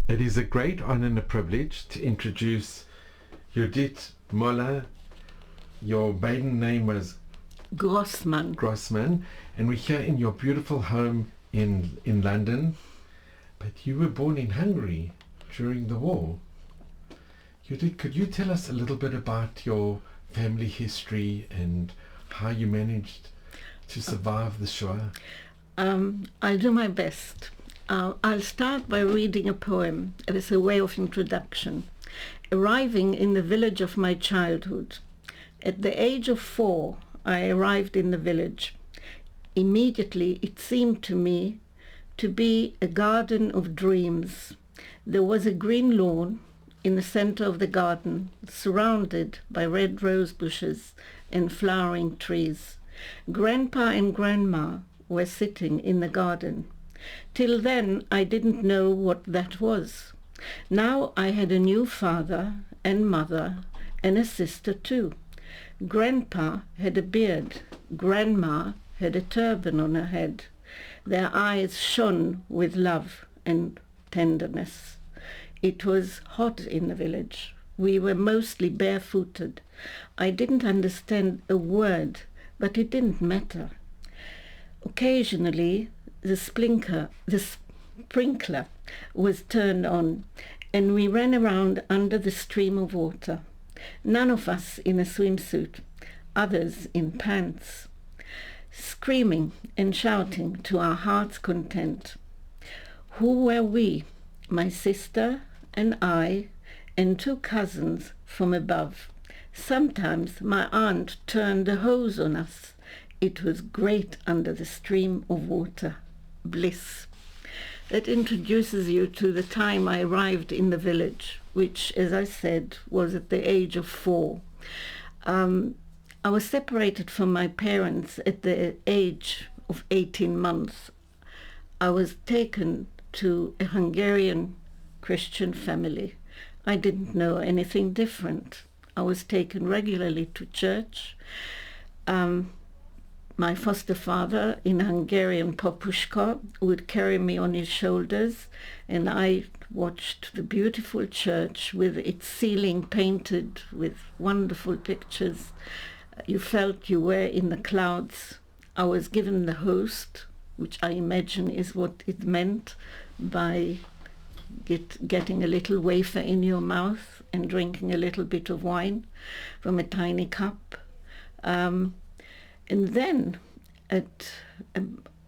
It is a great honor and a privilege to introduce Judith Moller. Your maiden name was Grossman, and we're here in your beautiful home in London. But you were born in Hungary during the war. Judith, could you tell us a little bit about your family history and how you managed to survive the Shoah? I'll do my best. I'll start by reading a poem as a way of introduction. Arriving in the village of my childhood. At the age of 4, I arrived in the village. Immediately, it seemed to me to be a garden of dreams. There was a green lawn in the center of the garden, surrounded by red rose bushes and flowering trees. Grandpa and Grandma were sitting in the garden. Till then, I didn't know what that was. Now I had a new father and mother and a sister too. Grandpa had a beard. Grandma had a turban on her head. Their eyes shone with love and tenderness. It was hot in the village. We were mostly barefooted. I didn't understand a word, but it didn't matter. Occasionally, the sprinkler was turned on, and we ran around under the stream of water. None of us in a swimsuit, others in pants, screaming and shouting to our heart's content. Who were we? My sister and I, and 2 cousins from above. Sometimes my aunt turned the hose on us. It was great under the stream of water. Bliss. That introduces you to the time I arrived in the village, which, as I said, was at the age of 4. I was separated from my parents at the age of 18 months. I was taken to a Hungarian Christian family. I didn't know anything different. I was taken regularly to church. My foster father, in Hungarian Popushka, would carry me on his shoulders, and I watched the beautiful church with its ceiling painted with wonderful pictures. You felt you were in the clouds. I was given the host, which I imagine is what it meant by getting a little wafer in your mouth and drinking a little bit of wine from a tiny cup. And then,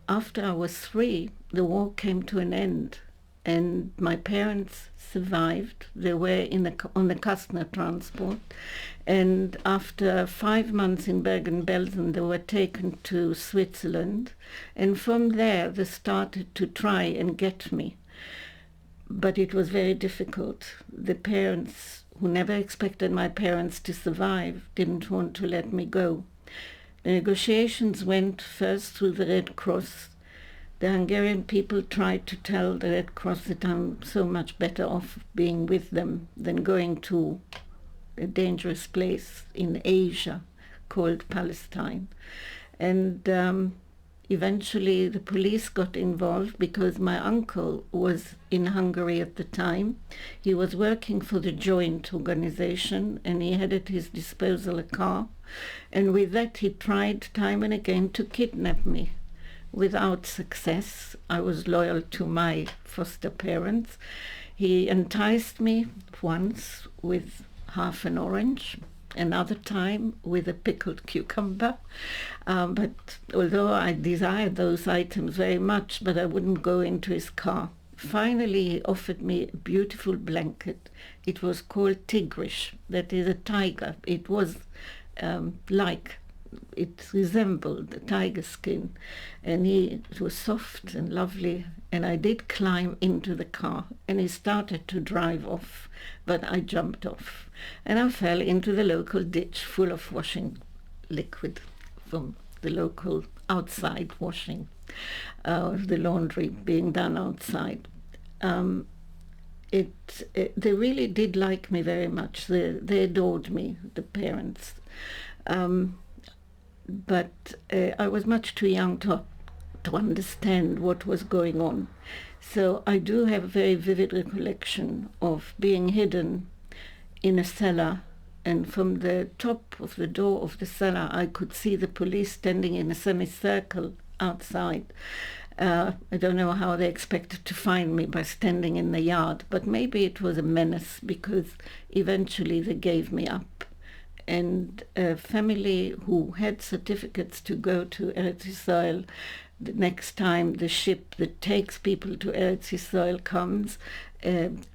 after I was 3, the war came to an end, and my parents survived. They were on the Kastner transport, and after 5 months in Bergen-Belsen, they were taken to Switzerland, and from there they started to try and get me. But it was very difficult. The parents, who never expected my parents to survive, didn't want to let me go. The negotiations went first through the Red Cross. The Hungarian people tried to tell the Red Cross that I'm so much better off being with them than going to a dangerous place in Asia called Palestine. And eventually the police got involved because my uncle was in Hungary at the time. He was working for the Joint organization, and he had at his disposal a car. And with that, he tried time and again to kidnap me. Without success, I was loyal to my foster parents. He enticed me once with half an orange, another time with a pickled cucumber. But although I desired those items very much, but I wouldn't go into his car. Finally, he offered me a beautiful blanket. It was called Tigrish, that is a tiger. It was it resembled the tiger skin, and it was soft and lovely, and I did climb into the car, and he started to drive off, but I jumped off, and I fell into the local ditch full of washing liquid from the local outside washing, the laundry being done outside. They really did like me very much. They adored me, the parents. But I was much too young to to understand what was going on. So I do have a very vivid recollection of being hidden in a cellar, and from the top of the door of the cellar I could see the police standing in a semicircle outside. I don't know how they expected to find me by standing in the yard, but maybe it was a menace, because eventually they gave me up. And a family who had certificates to go to Eretz Yisrael, the next time the ship that takes people to Eretz Yisrael comes,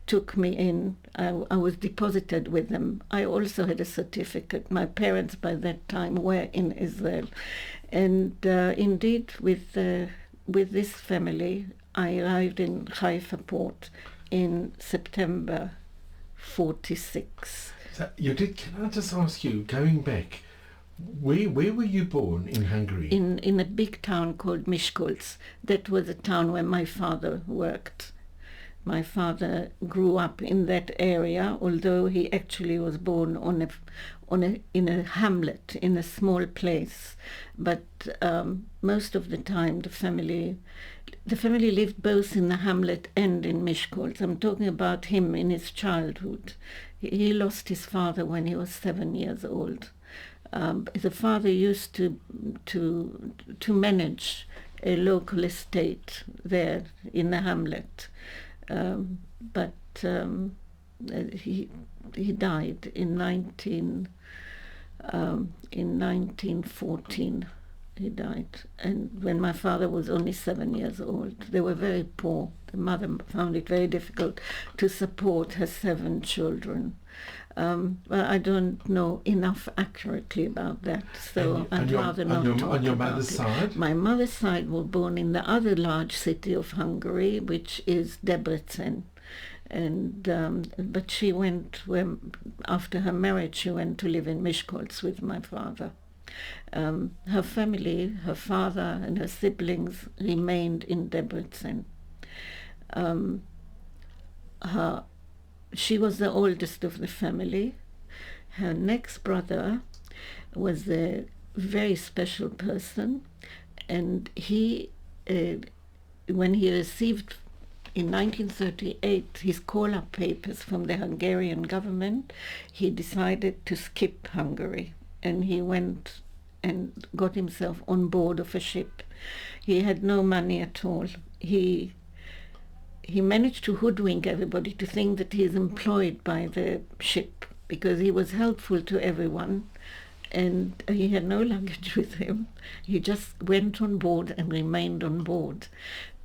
took me in. I was deposited with them. I also had a certificate. My parents by that time were in Israel. And indeed, with this family, I arrived in Haifa port in September 46. So, Judith, can I just ask you, going back, where were you born in Hungary? In a big town called Miskolc. That was a town where my father worked. My father grew up in that area, although he actually was born in a hamlet, in a small place. But most of the time the family lived both in the hamlet and in Miskolc. I'm talking about him in his childhood. He lost his father when he was 7 years old. The father used to manage a local estate there in the hamlet, but he died in 1914. He died, and when my father was only 7 years old. They were very poor. The mother found it very difficult to support her 7 children. Well, I don't know enough accurately about that, so I'd rather not talk about it. On your mother's side? My mother's side was born in the other large city of Hungary, which is Debrecen. And but she went, after her marriage, she went to live in Miskolc with my father. Her family, her father and her siblings remained in Debrecen. She was the oldest of the family. Her next brother was a very special person, and he, when he received in 1938 his call-up papers from the Hungarian government, he decided to skip Hungary, and he went and got himself on board of a ship. He had no money at all. He managed to hoodwink everybody to think that he is employed by the ship, because he was helpful to everyone, and he had no luggage with him. He just went on board and remained on board.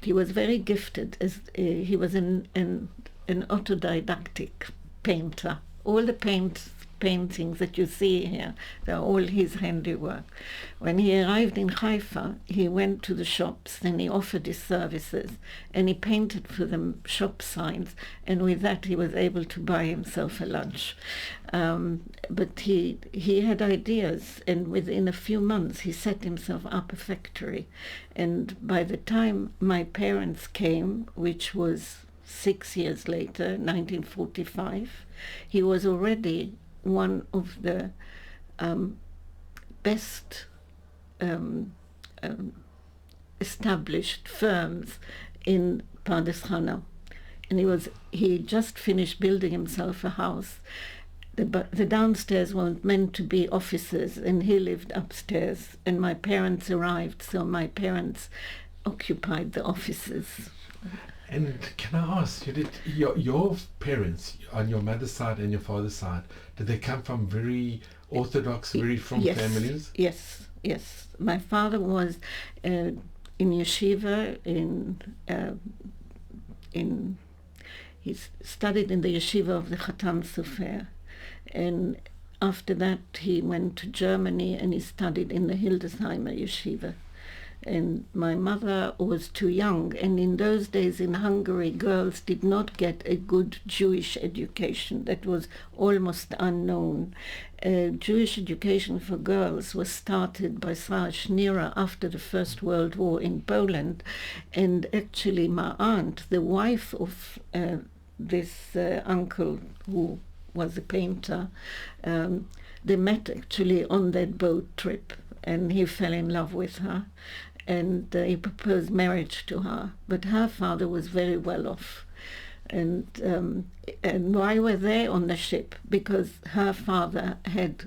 He was very gifted, as he was an autodidactic painter. All the paintings that you see here, they're all his handiwork. When he arrived in Haifa, he went to the shops and he offered his services, and he painted for them shop signs, and with that he was able to buy himself a lunch. But he had ideas, and within a few months he set himself up a factory. And by the time my parents came, which was 6 years later, 1945, he was already one of the best established firms in Pardes Chana. And he just finished building himself a house. The downstairs weren't meant to be offices, and he lived upstairs, and my parents arrived, so my parents occupied the offices. And can I ask, your parents, on your mother's side and your father's side, did they come from very orthodox, very from families? Yes. My father was in yeshiva. He studied in the yeshiva of the Chatan Sofer, and after that he went to Germany and he studied in the Hildesheimer yeshiva. And my mother was too young, and in those days in Hungary girls did not get a good Jewish education. That was almost unknown. Jewish education for girls was started by Sarah Schnierer after the First World War in Poland, and actually my aunt, the wife of this uncle who was a painter, they met actually on that boat trip, and he fell in love with her. and he proposed marriage to her. But her father was very well off. And why were they on the ship? Because her father had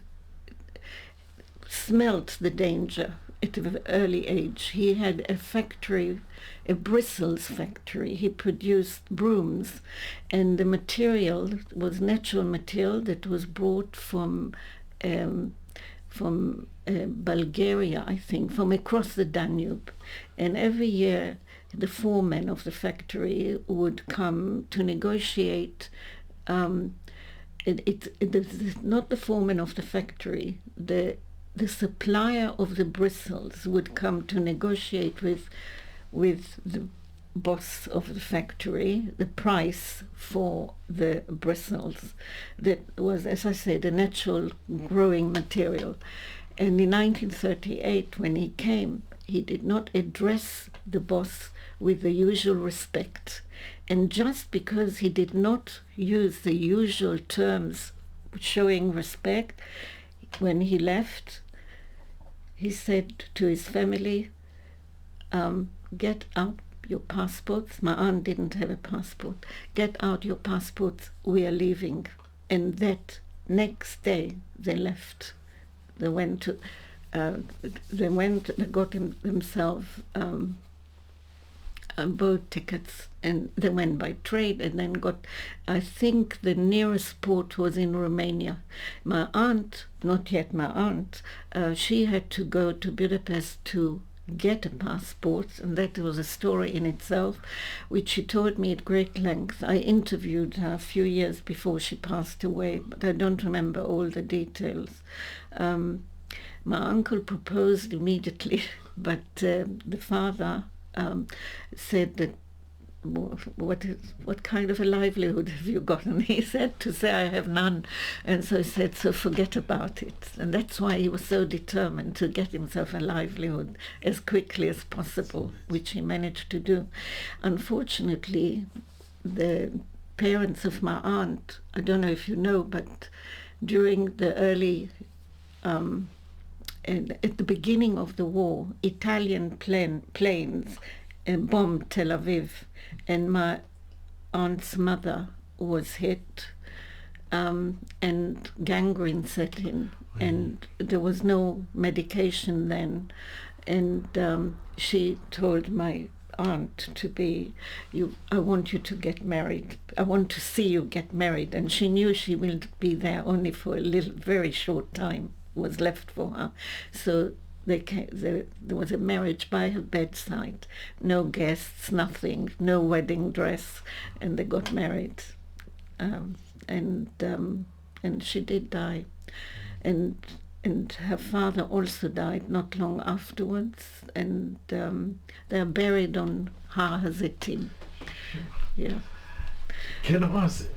smelt the danger at an early age. He had a factory, a bristles factory. He produced brooms, and the material was natural material that was brought from Bulgaria, I think, from across the Danube. And every year the foreman of the factory would come to negotiate. It's not the foreman of the factory. The supplier of the bristles would come to negotiate with the boss of the factory the price for the bristles. That was, as I said, a natural growing material. And in 1938, when he came, he did not address the boss with the usual respect. And just because he did not use the usual terms showing respect, when he left, he said to his family, get out your passports. My aunt didn't have a passport. Get out your passports, we are leaving. And that next day they left. They got themselves boat tickets, and they went by trade, and then got, I think the nearest port was in Romania. My aunt, not yet my aunt, she had to go to Budapest to get a passport, and that was a story in itself, which she told me at great length. I interviewed her a few years before she passed away, but I don't remember all the details. My uncle proposed immediately, but the father said that, what kind of a livelihood have you got? And he said to say, I have none. And so he said, so forget about it. And that's why he was so determined to get himself a livelihood as quickly as possible, which he managed to do. Unfortunately, the parents of my aunt, I don't know if you know, but during the early and at the beginning of the war, Italian planes bombed Tel Aviv, and my aunt's mother was hit, and gangrene set in, and there was no medication then, and she told my aunt to be, I want you to get married. I want to see you get married. And she knew she will be there only for a very short time was left for her. So there was a marriage by her bedside, no guests, nothing, no wedding dress, and they got married. And she did die. And her father also died not long afterwards, and they're buried on Har HaZitim. Yeah. Can I ask,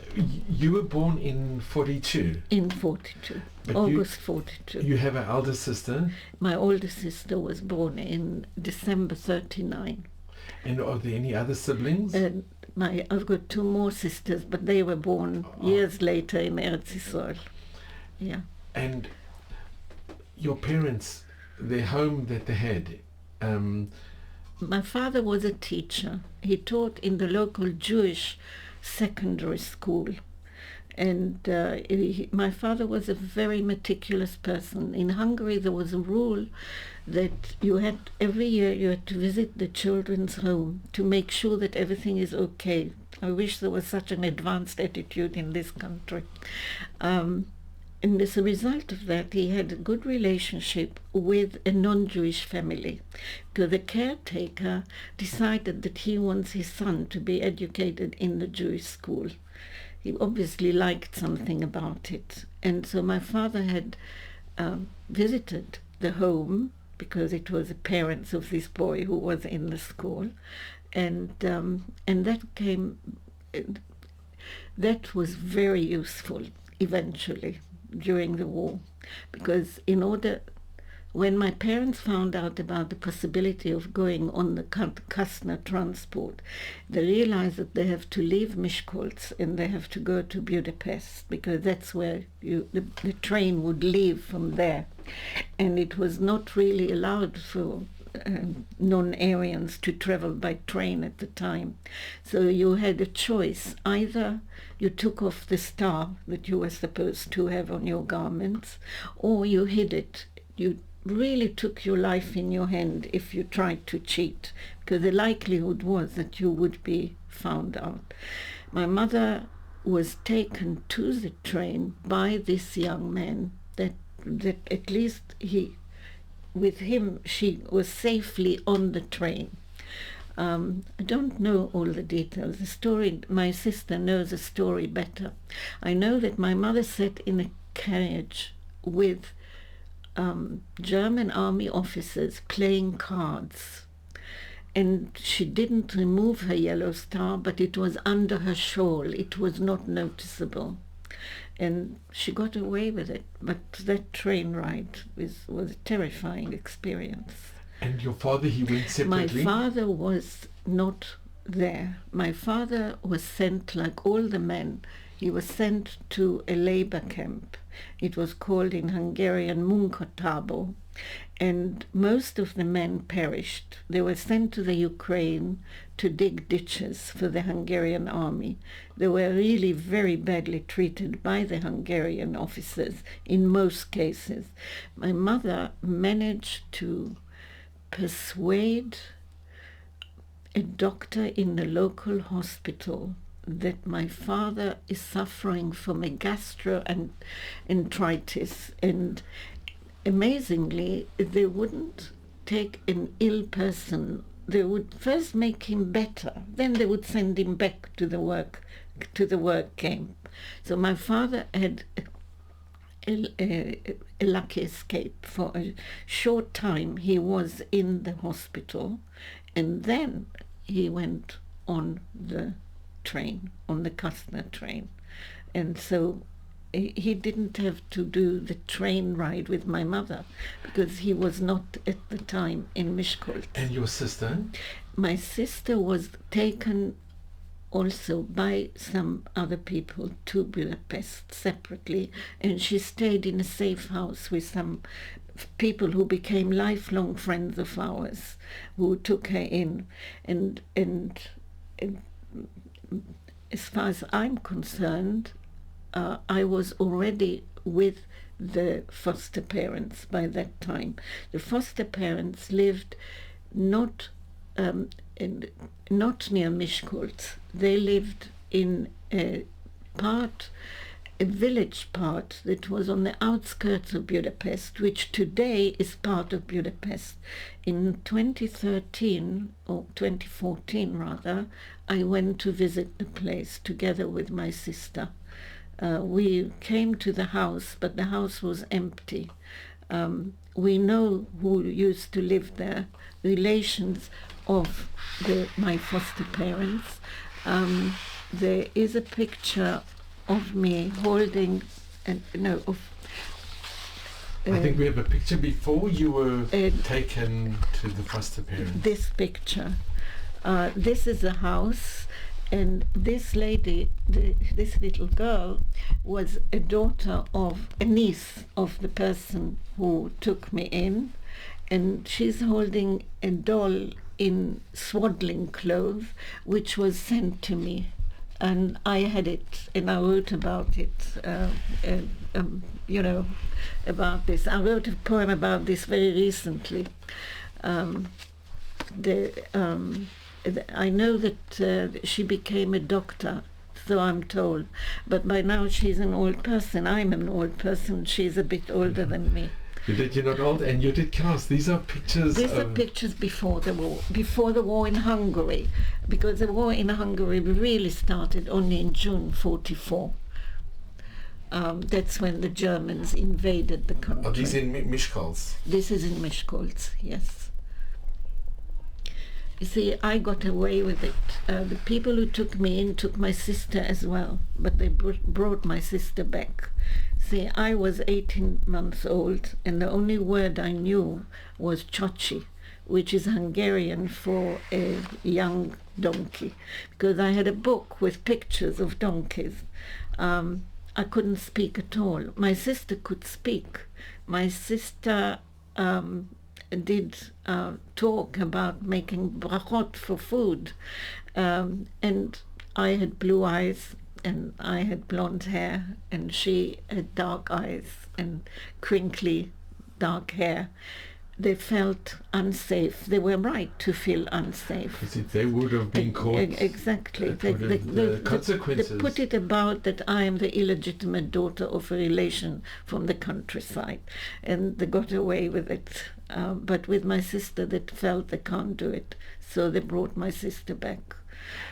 you were born in 42? In 42, but August 42. You have an elder sister? My older sister was born in December 39. And are there any other siblings? I've got two more sisters, but they were born years later in Eretz Yisrael. Yeah. And your parents, their home that they had? My father was a teacher. He taught in the local Jewish secondary school, and my father was a very meticulous person. In Hungary there was a rule that every year you had to visit the children's home to make sure that everything is okay. I wish there was such an advanced attitude in this country. And as a result of that, he had a good relationship with a non-Jewish family, because the caretaker decided that he wants his son to be educated in the Jewish school. He obviously liked something about it. And so my father had visited the home, because it was the parents of this boy who was in the school. And that was very useful eventually, during the war, because when my parents found out about the possibility of going on the Kastner transport, they realized that they have to leave Miskolc and they have to go to Budapest, because that's where the train would leave from there. And it was not really allowed for non-Aryans to travel by train at the time. So you had a choice. Either you took off the star that you were supposed to have on your garments, or you hid it. You really took your life in your hand if you tried to cheat, because the likelihood was that you would be found out. My mother was taken to the train by this young man that at least with him she was safely on the train. I don't know all the details. The story, my sister knows the story better. I know that my mother sat in a carriage with German army officers playing cards. And she didn't remove her yellow star, but it was under her shawl. It was not noticeable. And she got away with it. But that train ride was a terrifying experience. And your father, he went separately? My father was not there. My father was sent, like all the men, he was sent to a labor camp. It was called in Hungarian Munkatábor. And most of the men perished. They were sent to the Ukraine to dig ditches for the Hungarian army. They were really very badly treated by the Hungarian officers in most cases. My mother managed to persuade a doctor in the local hospital that my father is suffering from a gastroenteritis, and amazingly, they wouldn't take an ill person. They would first make him better, then they would send him back to the work camp. So my father had a lucky escape. For a short time he was in the hospital, and then he went on the train, on the Kastner train. And so he didn't have to do the train ride with my mother because he was not at the time in Miskolc. And your sister? My sister was taken also by some other people to Budapest separately, and she stayed in a safe house with some people who became lifelong friends of ours, who took her in. And as far as I'm concerned, I was already with the foster parents by that time. The foster parents lived not near Miskolc. They lived in a village part that was on the outskirts of Budapest, which today is part of Budapest. In 2013, or 2014 rather, I went to visit the place together with my sister. We came to the house, but the house was empty. We know who used to live there, relations of my foster parents. There is a picture of me holding, I think we have a picture before you were taken to the foster parents. This picture. This is a house. And this lady, this little girl, was a niece of the person who took me in, and she's holding a doll in swaddling clothes, which was sent to me, and I had it, and I wrote about it, about this. I wrote a poem about this very recently. I know that she became a doctor, so I'm told, but by now she's an old person. I'm an old person. She's a bit older than me. You're not old, and you did cast. These are pictures. These are pictures before the war in Hungary, because the war in Hungary really started only in June '44. That's when the Germans invaded the country. Are these in Miskolc? This is in Miskolc, yes. You see, I got away with it. The people who took me in took my sister as well, but they brought my sister back. See, I was 18 months old, and the only word I knew was csoci, which is Hungarian for a young donkey, because I had a book with pictures of donkeys. I couldn't speak at all. My sister could speak. My sister did talk about making brachot for food, and I had blue eyes and I had blonde hair, and she had dark eyes and crinkly dark hair. They felt unsafe. They were right to feel unsafe. Because if they would have been caught, exactly. the consequences. They put it about that I am the illegitimate daughter of a relation from the countryside, and they got away with it. But with my sister, they felt they can't do it, so they brought my sister back.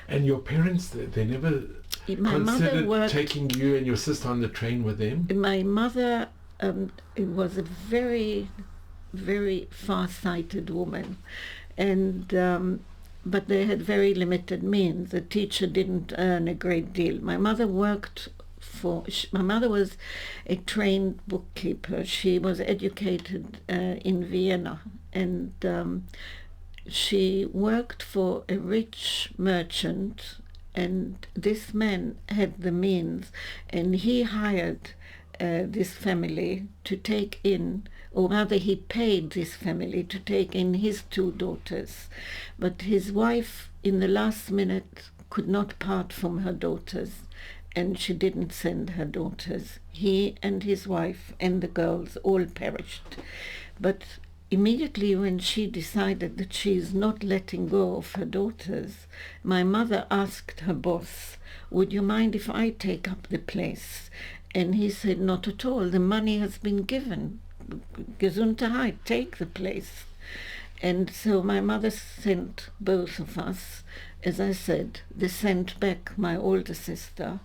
And your parents, they never considered taking you and your sister on the train with them? My mother was a very, very far-sighted woman, and but they had very limited means. The teacher didn't earn a great deal. My mother worked my mother was a trained bookkeeper. She was educated in Vienna, and she worked for a rich merchant, and this man had the means, and he hired this family to take in, or rather he paid this family to take in his 2 daughters. But his wife, in the last minute, could not part from her daughters, and she didn't send her daughters. He and his wife and the girls all perished. But immediately when she decided that she is not letting go of her daughters, my mother asked her boss, "Would you mind if I take up the place?" And he said, "Not at all. The money has been given. Gesundheit, take the place." And so my mother sent both of us. As I said, they sent back my older sister,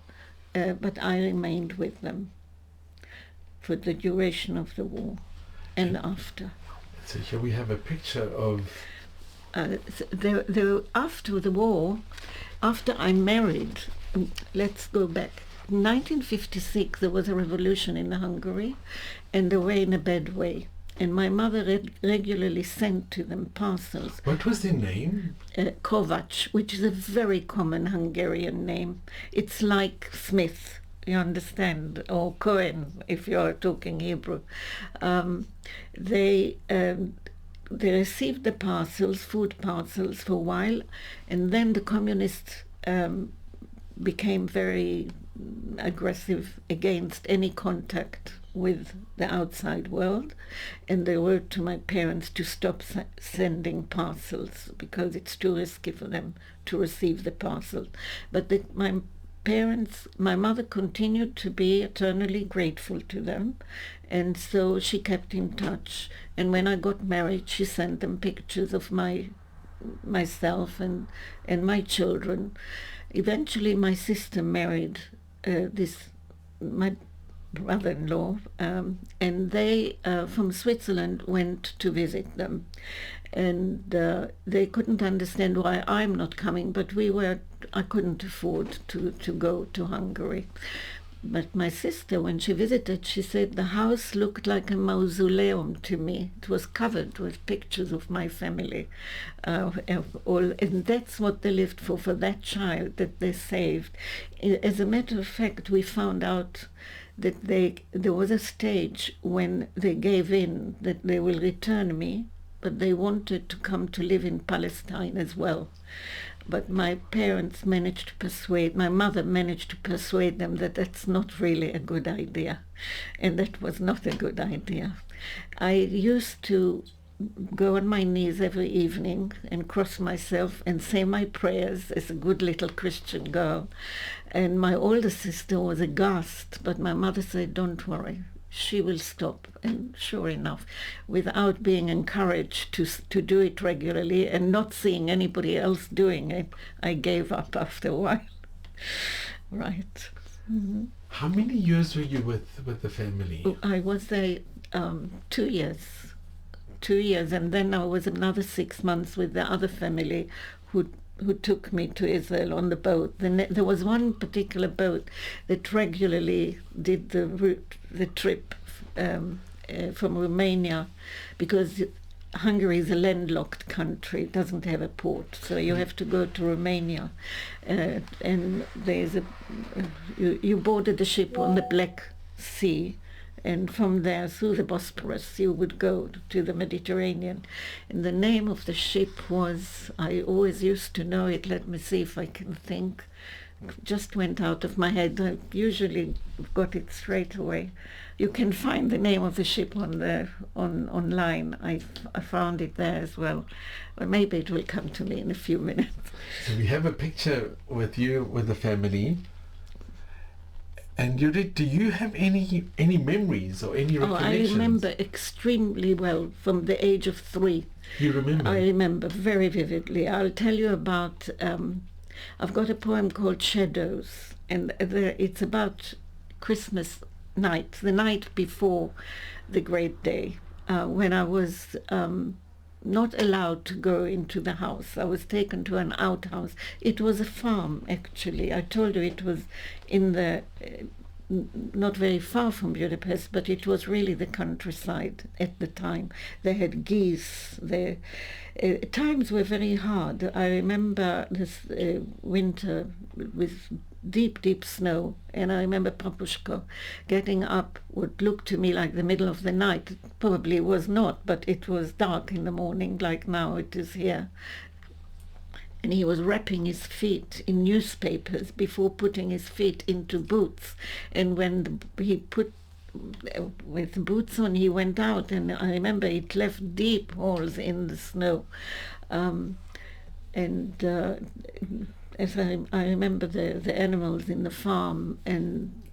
but I remained with them for the duration of the war and after. So here we have a picture of... After the war, after I married, let's go back. In 1956, there was a revolution in Hungary, and they were in a bad way. And my mother regularly sent to them parcels. What was their name? Kovac, which is a very common Hungarian name. It's like Smith, you understand, or Cohen, if you're talking Hebrew. They received the parcels, food parcels, for a while, and then the communists became very aggressive against any contact with the outside world, and they wrote to my parents to stop sending parcels because it's too risky for them to receive the parcel. But my mother continued to be eternally grateful to them, and so she kept in touch. And when I got married, she sent them pictures of myself and my children. Eventually my sister married my brother-in-law, and they from Switzerland went to visit them, and they couldn't understand why I'm not coming, but I couldn't afford to go to Hungary. But my sister, when she visited, she said the house looked like a mausoleum to me. It was covered with pictures of my family, and that's what they lived for that child that they saved. As a matter of fact, we found out that there was a stage when they gave in that they will return me, but they wanted to come to live in Palestine as well. But my mother managed to persuade them that that's not really a good idea, and that was not a good idea. I used to go on my knees every evening and cross myself and say my prayers as a good little Christian girl. And my older sister was aghast, but my mother said, "Don't worry, she will stop." And sure enough, without being encouraged to do it regularly and not seeing anybody else doing it, I gave up after a while. Right. Mm-hmm. How many years were you with the family? I was there 2 years. 2 years, and then I was another 6 months with the other family who took me to Israel on the boat. There was one particular boat that regularly did the trip from Romania, because Hungary is a landlocked country, it doesn't have a port, so you have to go to Romania, and there's you boarded the ship on the Black Sea, and from there through the Bosporus you would go to the Mediterranean. And the name of the ship was, I always used to know it, let me see if I can think, just went out of my head. I usually got it straight away. You can find the name of the ship online. I found it there as well. Well, maybe it will come to me in a few minutes. So we have a picture with you with the family. And Judith, do you have any memories or any recollections? I remember extremely well from the age of 3. You remember? I remember very vividly. I'll tell you about, I've got a poem called Shadows, and it's about Christmas night, the night before the great day, when I was not allowed to go into the house. I was taken to an outhouse. It was a farm, actually. I told you it was in the not very far from Budapest, but it was really the countryside at the time. They had geese. Times were very hard. I remember this winter with deep snow, and I remember Papushko getting up, would look to me like the middle of the night. It probably was not, but it was dark in the morning like now it is here. And he was wrapping his feet in newspapers before putting his feet into boots. And when he put with boots on, he went out, and I remember it left deep holes in the snow. As I remember the animals in the farm, and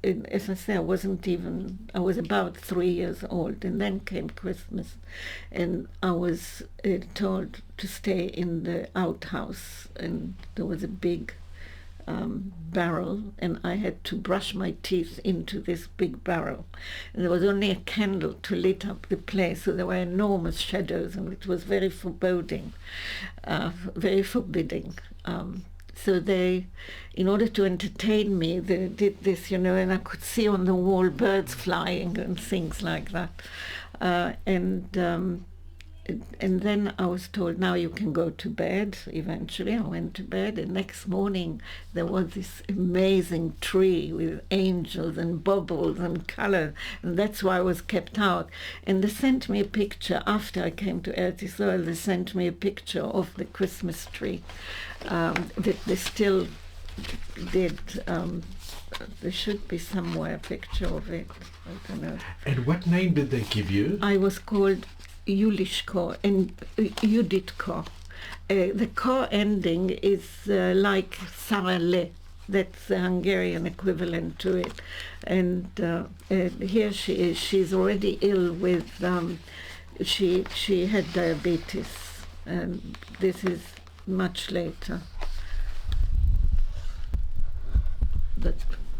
as I say, I was about 3 years old, and then came Christmas, and I was told to stay in the outhouse, and there was a big barrel, and I had to brush my teeth into this big barrel, and there was only a candle to lit up the place, so there were enormous shadows, and it was very foreboding, very forbidding. So they, in order to entertain me, they did this, and I could see on the wall birds flying and things like that. And then I was told, now you can go to bed. Eventually I went to bed, and next morning there was this amazing tree with angels and bubbles and color, and that's why I was kept out. And they sent me a picture after I came to Eretz Yisrael. They sent me a picture of the Christmas tree that they still did. There should be somewhere a picture of it. I don't know. And what name did they give you? I was called Julishko and Judith Ko. The Ko ending is like Sarale. That's the Hungarian equivalent to it. And here she is. She's already ill with, she had diabetes. And this is much later. But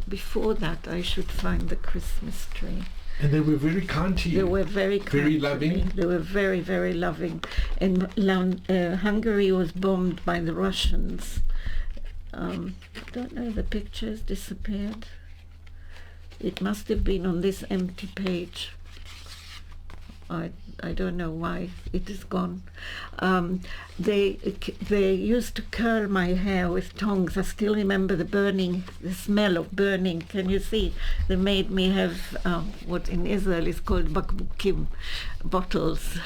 before that, I should find the Christmas tree. And they were very kind to you. They were very kind. Very loving. They were very, very loving. And Hungary was bombed by the Russians. I don't know, the pictures disappeared. It must have been on this empty page. I don't know why it is gone. They used to curl my hair with tongs. I still remember the smell of burning. Can you see? They made me have what in Israel is called bakbukim, bottles.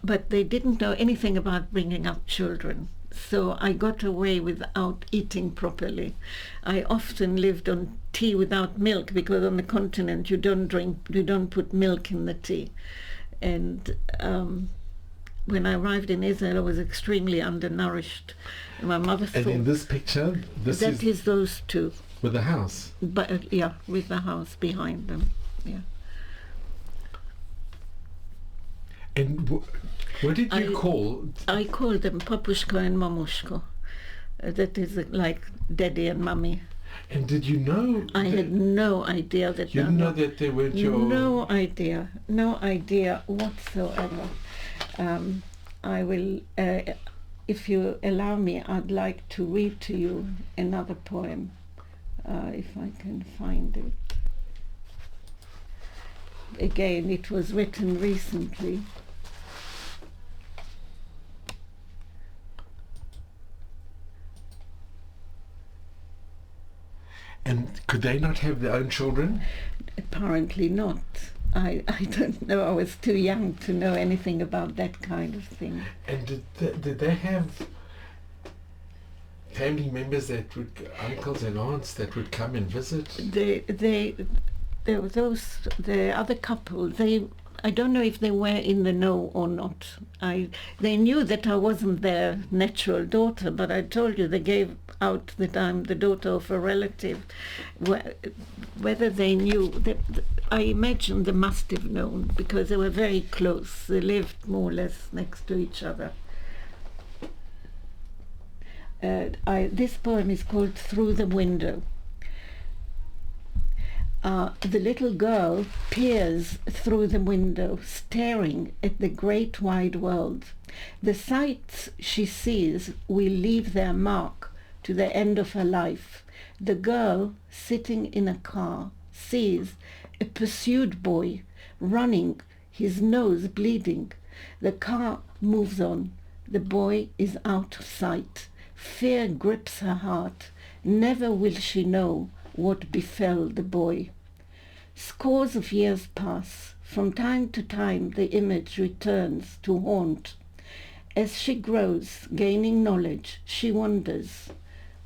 But they didn't know anything about bringing up children. So I got away without eating properly. I often lived on tea without milk, because on the continent you don't put milk in the tea. And when I arrived in Israel, I was extremely undernourished. And my mother thought... And in this picture, that is those two. With the house? But yeah, with the house behind them, yeah. And what did you call? I called them Papushko and Mamushko. That is like daddy and mummy. And did you know? I had no idea that. You didn't know that they were your. No idea whatsoever. I will, if you allow me, I'd like to read to you another poem, if I can find it. Again, it was written recently. And could they not have their own children? Apparently not. I don't know. I was too young to know anything about that kind of thing. And did they have family members that would, uncles and aunts that would come and visit? There were the other couple. I don't know if they were in the know or not. They knew that I wasn't their natural daughter, but I told you they gave out that I'm the daughter of a relative. Whether they knew, I imagine they must have known, because they were very close. They lived more or less next to each other. This poem is called Through the Window. The little girl peers through the window, staring at the great wide world. The sights she sees will leave their mark to the end of her life. The girl, sitting in a car, sees a pursued boy running, his nose bleeding. The car moves on. The boy is out of sight. Fear grips her heart. Never will she know what befell the boy. Scores of years pass. From time to time the image returns to haunt. As she grows, gaining knowledge, she wonders,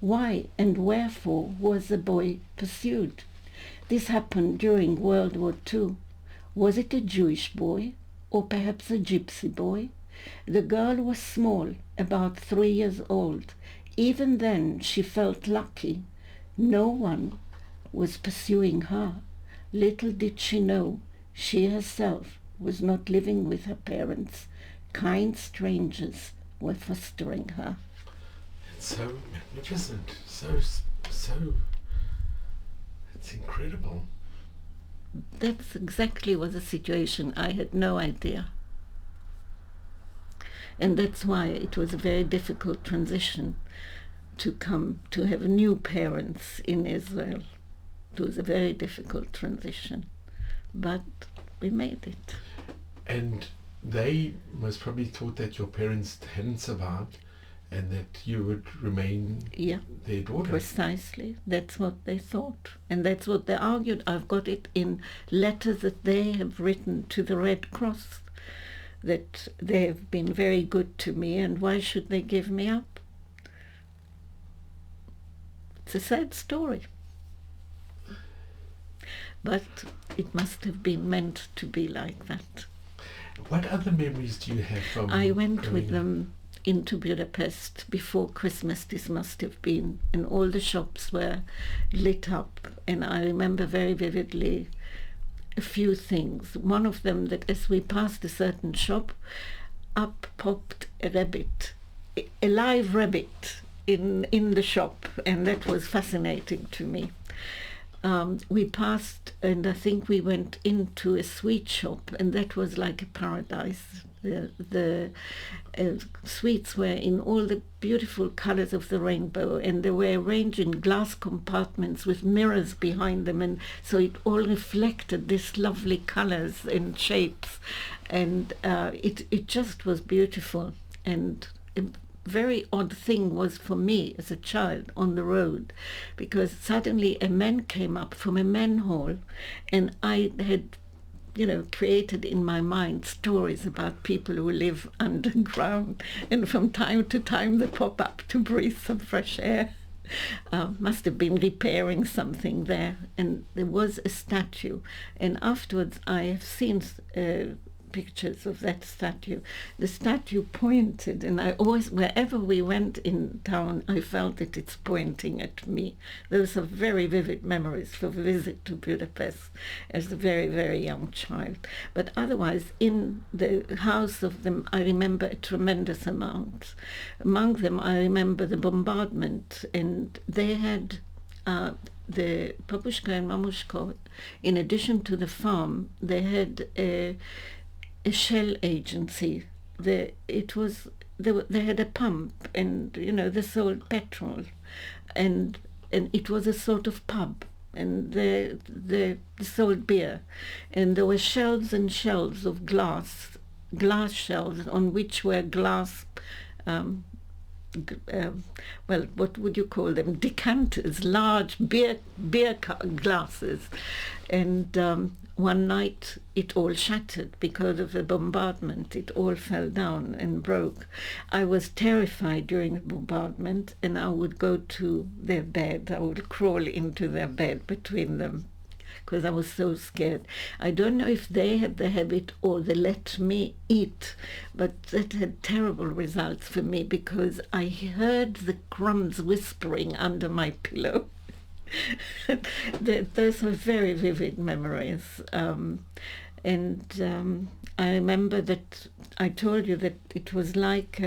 why and wherefore was the boy pursued? This happened during World War II. Was it a Jewish boy, or perhaps a gypsy boy? The girl was small, about 3 years old. Even then she felt lucky. No one was pursuing her. Little did she know, she herself was not living with her parents. Kind strangers were fostering her. It's so magnificent, so, it's incredible. That's exactly was the situation. I had no idea. And that's why it was a very difficult transition to come to have new parents in Israel. It was a very difficult transition, but we made it. And they most probably thought that your parents hadn't survived and that you would remain their daughter. Precisely. That's what they thought. And that's what they argued. I've got it in letters that they have written to the Red Cross, that they have been very good to me, and why should they give me up? It's a sad story. But it must have been meant to be like that. What other memories do you have from I went with them into Budapest before Christmas, this must have been, and all the shops were lit up, and I remember very vividly a few things. One of them, that as we passed a certain shop, up popped a rabbit, a live rabbit in the shop, and that was fascinating to me. We passed, and I think we went into a sweet shop, and that was like a paradise. The sweets were in all the beautiful colors of the rainbow, and they were arranged in glass compartments with mirrors behind them, and so it all reflected these lovely colors and shapes, and it just was beautiful. And a very odd thing was for me as a child on the road, because suddenly a man came up from a manhole, and I had created in my mind stories about people who live underground, and from time to time they pop up to breathe some fresh air. Must have been repairing something there, and there was a statue, and afterwards I have seen pictures of that statue. The statue pointed, and I always, wherever we went in town, I felt that it's pointing at me. Those are very vivid memories for a visit to Budapest as a very, very young child. But otherwise, in the house of them, I remember a tremendous amount. Among them, I remember the bombardment, and they had the Papushka and Mamushka, in addition to the farm, they had a shell agency. They had a pump, and they sold petrol, and it was a sort of pub, and they sold beer, and there were shelves and shelves of glass shelves on which were glass well, what would you call them? Decanters, large beer glasses. And one night it all shattered because of the bombardment. It all fell down and broke. I was terrified during the bombardment, and I would go to their bed. I would crawl into their bed between them because I was so scared. I don't know if they had the habit or they let me eat, but that had terrible results for me because I heard the crumbs whispering under my pillow. Those are very vivid memories. And I remember that I told you that it was like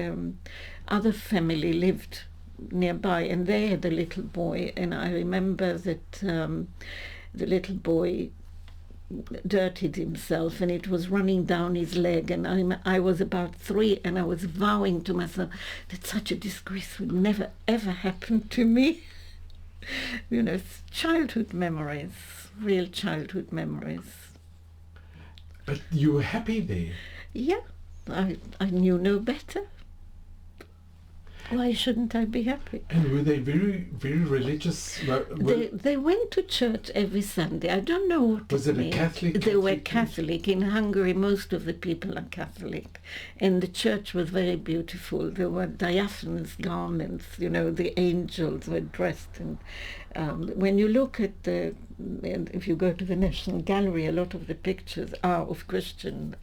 other family lived nearby, and they had a little boy, and I remember that the little boy dirtied himself and it was running down his leg, and I was about 3, and I was vowing to myself that such a disgrace would never ever happen to me. You know, it's childhood memories, real childhood memories. But you were happy there? Yeah, I knew no better. Why shouldn't I be happy? And were they very, very religious? They went to church every Sunday. I don't know what was it means. a Catholic? They were Catholic. In Hungary, most of the people are Catholic. And the church was very beautiful. There were diaphanous garments, you know, the angels were dressed. And when you look at if you go to the National Gallery, a lot of the pictures are of Christian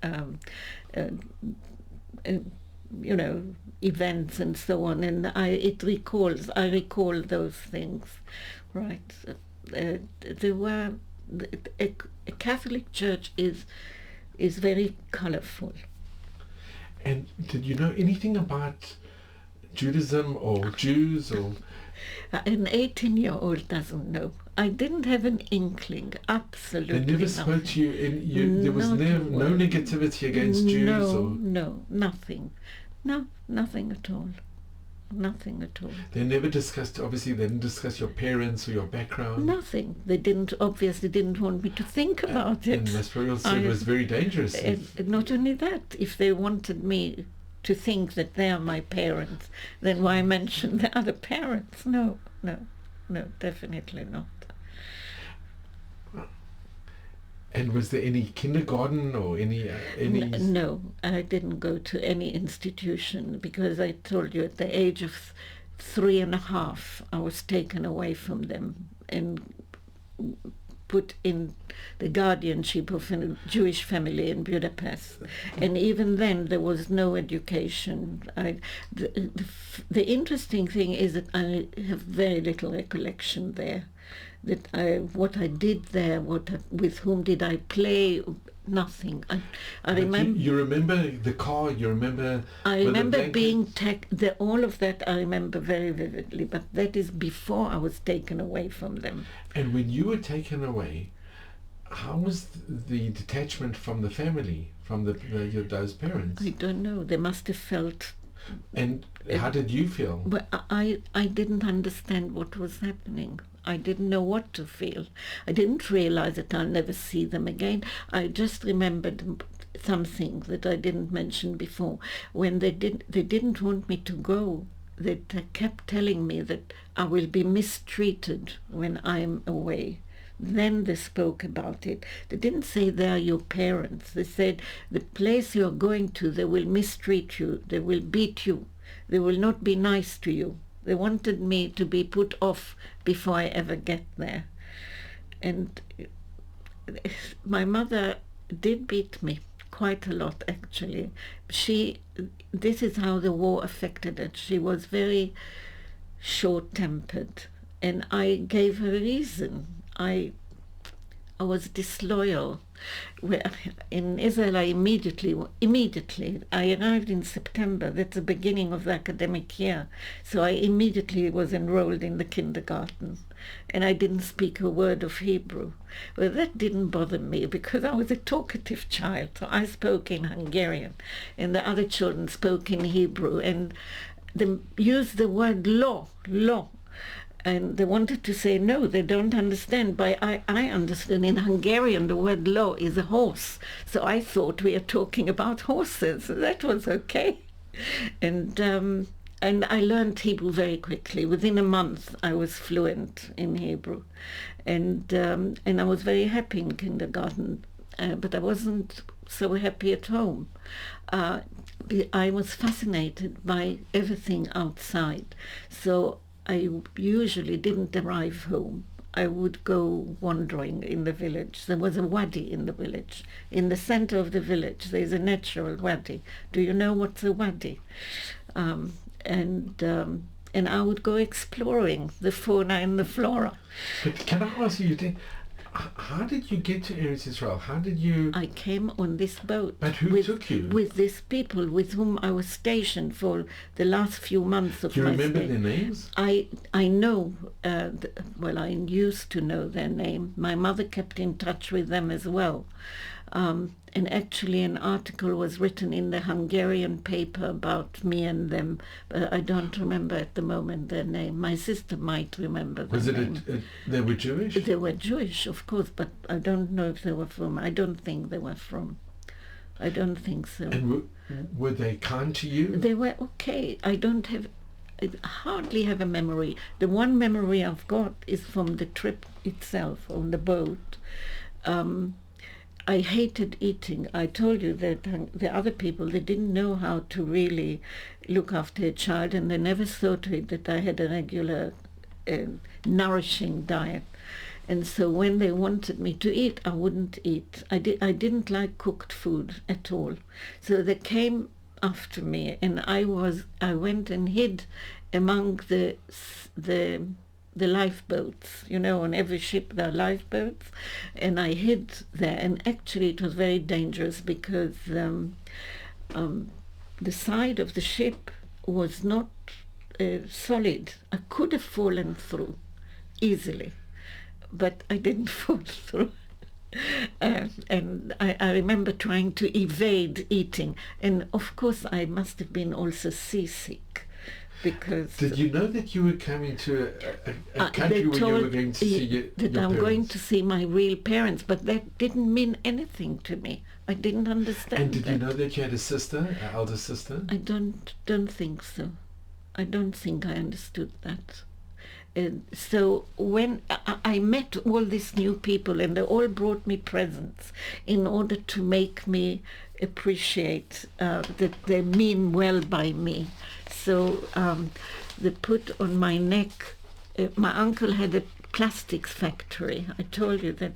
you know, events and so on, and I recall those things, right? There were a Catholic church is very colourful. And did you know anything about Judaism or Jews or? An 18-year-old doesn't know. I didn't have an inkling, absolutely. They never spoke to you, and there was no negativity against Jews? No, nothing. No, nothing at all. Nothing at all. They never discussed, obviously they didn't discuss your parents or your background? Nothing. They obviously didn't want me to think about it. And that's what you said was very dangerous. Not only that, if they wanted me to think that they are my parents, then why mention the other parents? No, definitely not. And was there any kindergarten or any? No, I didn't go to any institution because I told you at the age of 3.5 I was taken away from them and put in the guardianship of a Jewish family in Budapest. And even then there was no education. The interesting thing is that I have very little recollection there. What I did there, with whom did I play, nothing. I remember. You remember the car? You remember? I remember being all of that. I remember very vividly. But that is before I was taken away from them. And when you were taken away, how was the detachment from the family, from those parents? I don't know. They must have felt. And how did you feel? But I didn't understand what was happening. I didn't know what to feel. I didn't realize that I'll never see them again. I just remembered something that I didn't mention before. When they didn't want me to go. They kept telling me that I will be mistreated when I'm away. Then they spoke about it. They didn't say they are your parents. They said the place you're going to, they will mistreat you. They will beat you. They will not be nice to you. They wanted me to be put off before I ever get there. And my mother did beat me quite a lot, actually. This is how the war affected her. She was very short-tempered, and I gave her a reason. I was disloyal. In Israel, I immediately, I arrived in September, that's the beginning of the academic year, so I immediately was enrolled in the kindergarten, and I didn't speak a word of Hebrew. But that didn't bother me because I was a talkative child, so I spoke in Hungarian, and the other children spoke in Hebrew, and they used the word law. And they wanted to say, no, they don't understand. But I understand in Hungarian the word law is a horse. So I thought we are talking about horses. That was okay. And And I learned Hebrew very quickly. Within a month, I was fluent in Hebrew, and I was very happy in kindergarten, but I wasn't so happy at home. I was fascinated by everything outside, so I usually didn't arrive home. I would go wandering in the village. There was a wadi in the village. In the center of the village, there's a natural wadi. Do you know what's a wadi? And I would go exploring the fauna and the flora. But can I ask you, how did you get to Eretz Israel? How did you... I came on this boat. But who took you? With these people with whom I was stationed for the last few months of my stay. Do you remember their names? I know, well, I used to know their name. My mother kept in touch with them as well. And actually an article was written in the Hungarian paper about me and them, but I don't remember at the moment their name. My sister might remember their name. They were Jewish? They were Jewish, of course, but I don't know if they were from. I don't think they were from. I don't think so. And were they kind to you? They were okay. I hardly have a memory. The one memory I've got is from the trip itself on the boat. I hated eating. I told you that the other people, they didn't know how to really look after a child, and they never saw to it that I had a regular nourishing diet. And so when they wanted me to eat, I wouldn't eat. I didn't like cooked food at all. So they came after me, and I went and hid among the lifeboats. You know, on every ship there are lifeboats, and I hid there. And actually it was very dangerous because the side of the ship was not solid. I could have fallen through easily, but I didn't fall through. And I remember trying to evade eating, and of course I must have been also seasick. Because did you know that you were coming to a country where you were going to see your parents? Going to see my real parents, but that didn't mean anything to me. I didn't understand. And did you know that you had a sister, an elder sister? I don't think so. I don't think I understood that. So when I met all these new people, and they all brought me presents in order to make me appreciate that they mean well by me. So they put on my neck, my uncle had a plastics factory. I told you that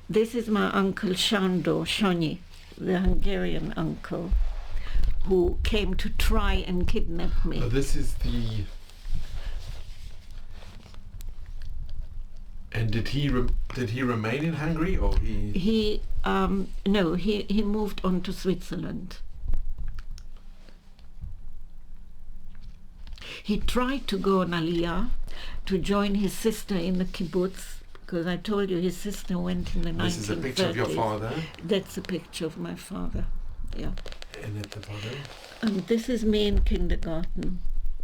this is my uncle Shonyi, the Hungarian uncle, who came to try and kidnap me. Oh, this is the... And did he remain in Hungary, or he? No, he moved on to Switzerland. He tried to go on Aliyah to join his sister in the kibbutz, because I told you his sister went in the 1930s. This is a picture of your father? That's a picture of my father, yeah. And at the bottom? And this is me in kindergarten,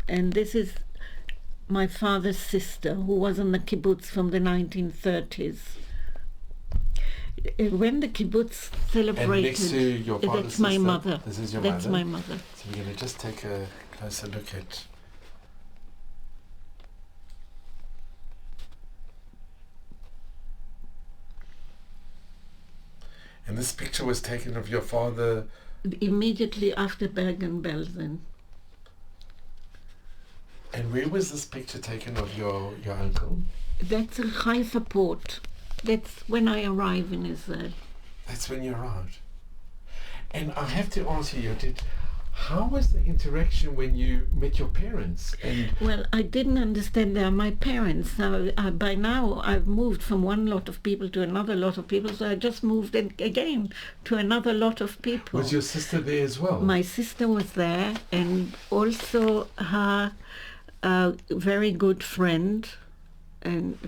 and this is my father's sister, who was on the kibbutz from the 1930s. When the kibbutz celebrated... And next to your father's that's my sister, mother. This is your That's mother? my mother. So we're going to just take a closer look at... And this picture was taken of your father... Immediately after Bergen-Belsen. And where was this picture taken of your uncle? That's a Haifa port. That's when I arrive in Israel. That's when you arrived. And I have to ask you, how was the interaction when you met your parents? Well, I didn't understand they are my parents. By now, I've moved from one lot of people to another lot of people, so I just moved again to another lot of people. Was your sister there as well? My sister was there, and also her very good friend. And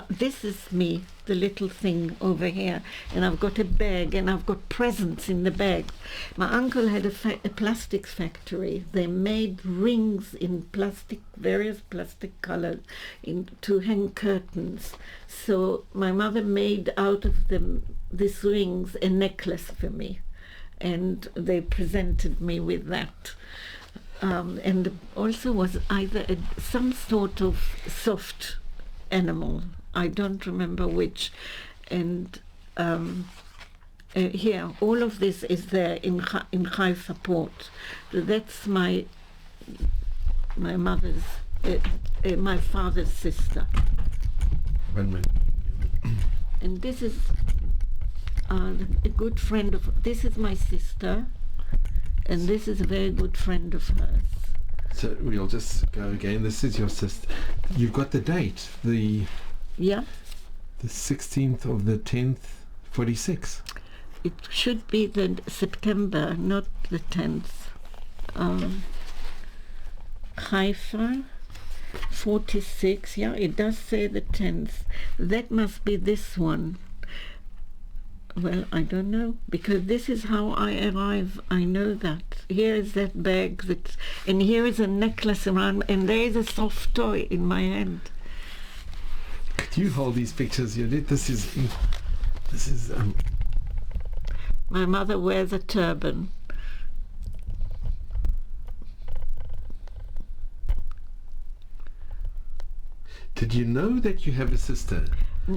this is me, the little thing over here, and I've got a bag, and I've got presents in the bag. My uncle had a plastics factory. They made rings in plastic, various plastic colors, to hang curtains. So my mother made out of these rings a necklace for me, and they presented me with that. and also was either some sort of soft animal. I don't remember which. And here, all of this is there in Haifa port. So that's my mother's, my father's sister. One minute. And this is a good friend of, this is my sister, and this is a very good friend of hers. So we'll just go again. This is your sister. You've got the date, the 16th of the 10th, 46. It should be the September, not the 10th. Haifa, 46. Yeah, it does say the 10th. That must be this one. Well, I don't know, because this is how I arrive. I know that. Here is that bag, and here is a necklace around, and there is a soft toy in my hand. Could you hold these pictures, Judith? This is. My mother wears a turban. Did you know that you have a sister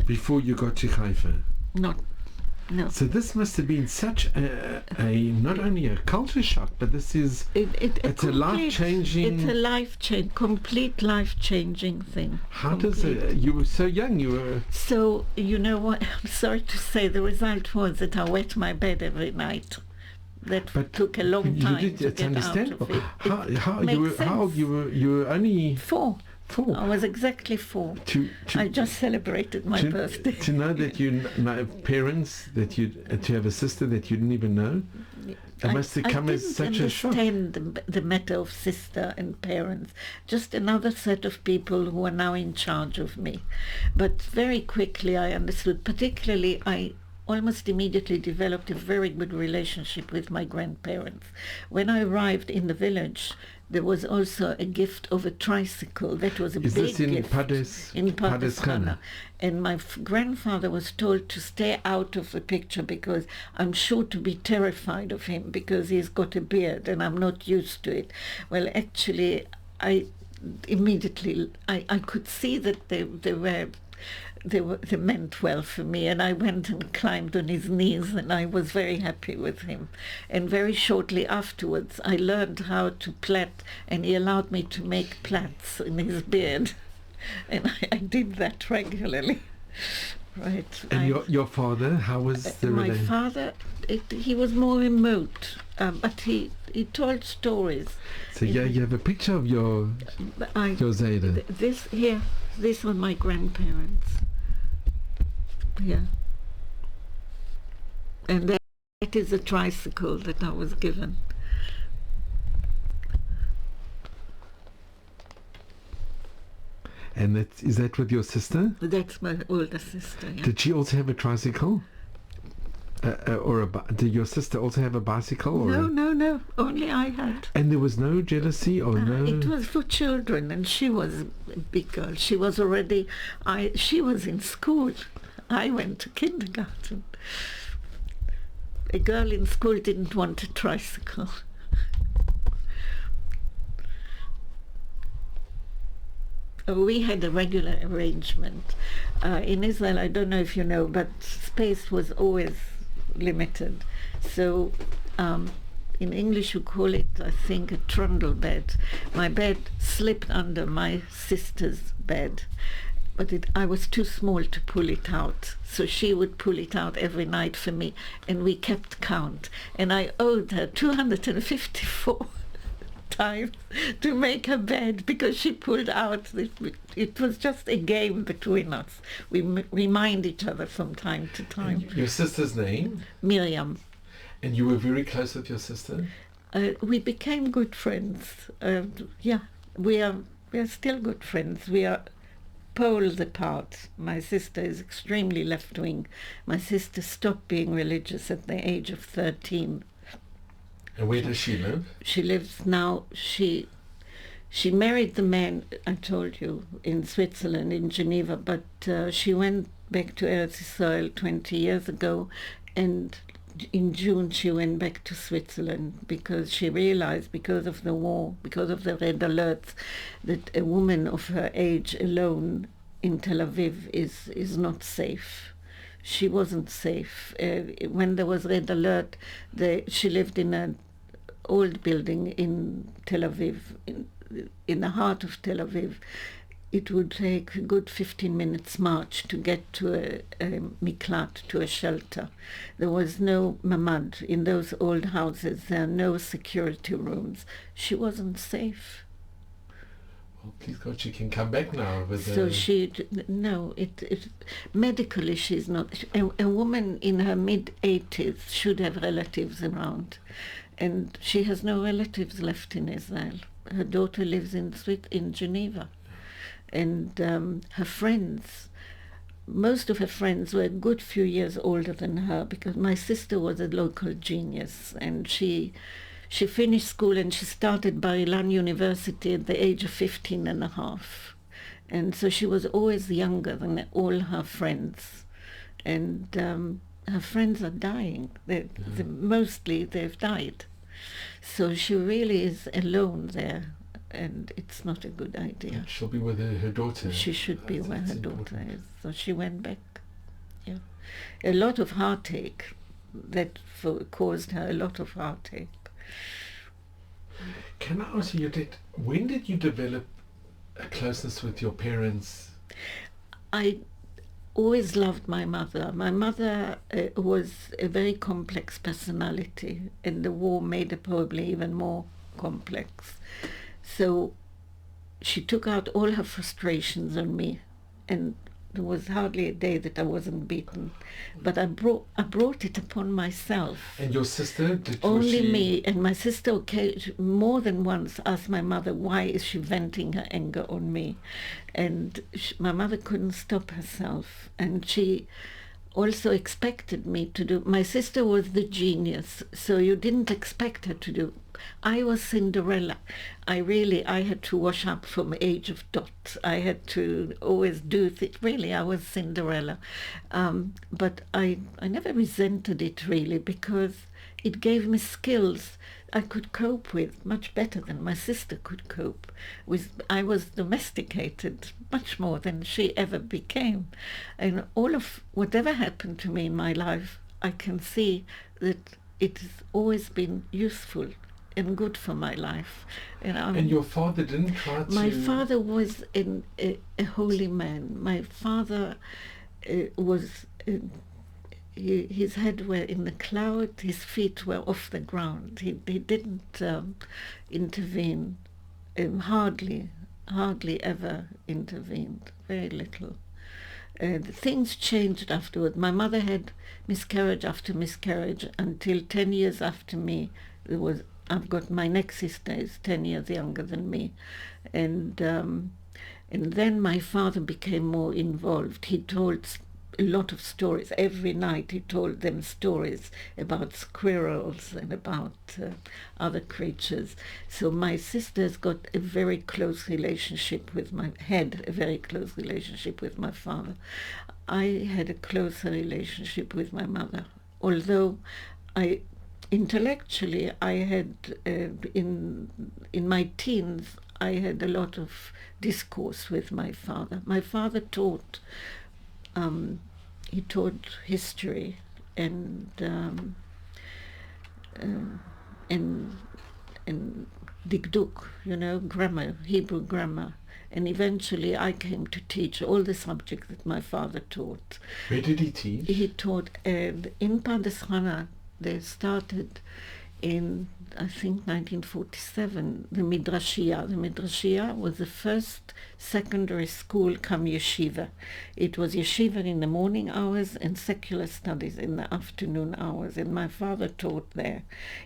before you got to Haifa? No. So this must have been such a not only a culture shock, but this is it's a life-changing. It's a complete life-changing thing. How does it? You were so young. You were. So you know what? I'm sorry to say, the result was that I wet my bed every night. That took a long time to get out of it. How old you were only 4. I was exactly 4. I just celebrated my birthday. To know that you have parents, to have a sister that you didn't even know, it must have come as such a shock. I didn't understand the matter of sister and parents. Just another set of people who are now in charge of me. But very quickly I understood, particularly I almost immediately developed a very good relationship with my grandparents. When I arrived in the village, there was also a gift of a tricycle. That was a big gift. In Pardes Chana. And my grandfather was told to stay out of the picture because I'm sure to be terrified of him because he's got a beard and I'm not used to it. Well, actually, I could see that they meant well for me, and I went and climbed on his knees, and I was very happy with him. And very shortly afterwards I learned how to plait, and he allowed me to make plaits in his beard, and I did that regularly. Right. And your father, how was the my father? He was more remote, but he told stories. So you have a picture of your Zayda. This was my grandparents. Yeah. And that is a tricycle that I was given. And is that with your sister? That's my older sister. Yeah. Did she also have a tricycle? Did your sister also have a bicycle? No. Only I had. And there was no jealousy or no? It was for children, and she was a big girl. She was already. She was in school. I went to kindergarten. A girl in school didn't want a tricycle. We had a regular arrangement. In Israel, I don't know if you know, but space was always limited. So in English you call it, I think, a trundle bed. My bed slipped under my sister's bed, but I was too small to pull it out. So she would pull it out every night for me, and we kept count. And I owed her 254 times to make her bed because she pulled out. It was just a game between us. We remind each other from time to time. And your sister's name? Miriam. And you were very close with your sister? We became good friends. We are still good friends. We are poles apart. My sister is extremely left-wing. My sister stopped being religious at the age of 13. And where does she live? She lives now, she married the man, I told you, in Switzerland, in Geneva, but she went back to Eretz Israel 20 years ago, and in June she went back to Switzerland because she realized, because of the war, because of the red alerts, that a woman of her age alone in Tel Aviv is not safe. She wasn't safe. When there was red alert, she lived in an old building in Tel Aviv, in the heart of Tel Aviv. It would take a good 15 minutes march to get to a miklat, to a shelter. There was no mamad in those old houses. There are no security rooms. She wasn't safe. Well, please God, she can come back now. Medically she's not. A woman in her mid-80s should have relatives around. And she has no relatives left in Israel. Her daughter lives in Geneva. And her friends, most of her friends were a good few years older than her, because my sister was a local genius, and she finished school and she started Bar-Ilan University at the age of 15 and a half. And so she was always younger than all her friends. And her friends are dying. Mostly they've died. So she really is alone there. And it's not a good idea. She'll be with her daughter. She should be where her daughter is. So she went back. Yeah, a lot of heartache caused her a lot of heartache. Can I ask you, Judith, when did you develop a closeness with your parents? I always loved my mother. My mother was a very complex personality, and the war made her probably even more complex. So she took out all her frustrations on me, and there was hardly a day that I wasn't beaten. But I brought it upon myself. And your sister? Me. And my sister more than once asked my mother, why is she venting her anger on me? And my mother couldn't stop herself. And she also expected me to do. My sister was the genius, so you didn't expect her to do. I was Cinderella. I had to wash up from age of dot. I had to always do things. Really, I was Cinderella. But I never resented it, really, because it gave me skills I could cope with much better than my sister could cope with. I was domesticated much more than she ever became. And all of whatever happened to me in my life, I can see that it has always been useful and good for my life. And your father didn't try to... My father was a holy man. My father was... his head were in the cloud, his feet were off the ground. He didn't intervene, hardly ever intervened, very little. Things changed afterward. My mother had miscarriage after miscarriage until 10 years after me. I've got my next sister is 10 years younger than me, and then my father became more involved. He told a lot of stories. Every night he told them stories about squirrels and about other creatures. So my sister's got a very close relationship with my father. I had a closer relationship with my mother, although intellectually I had in my teens I had a lot of discourse with my father. My father taught history and dikduk, grammar, Hebrew grammar. And eventually I came to teach all the subjects that my father taught. Where did he teach? He taught in Pardes Chana. They started in, I think, 1947, the Midrashia. The Midrashia was the first secondary school come yeshiva. It was yeshiva in the morning hours and secular studies in the afternoon hours, and my father taught there.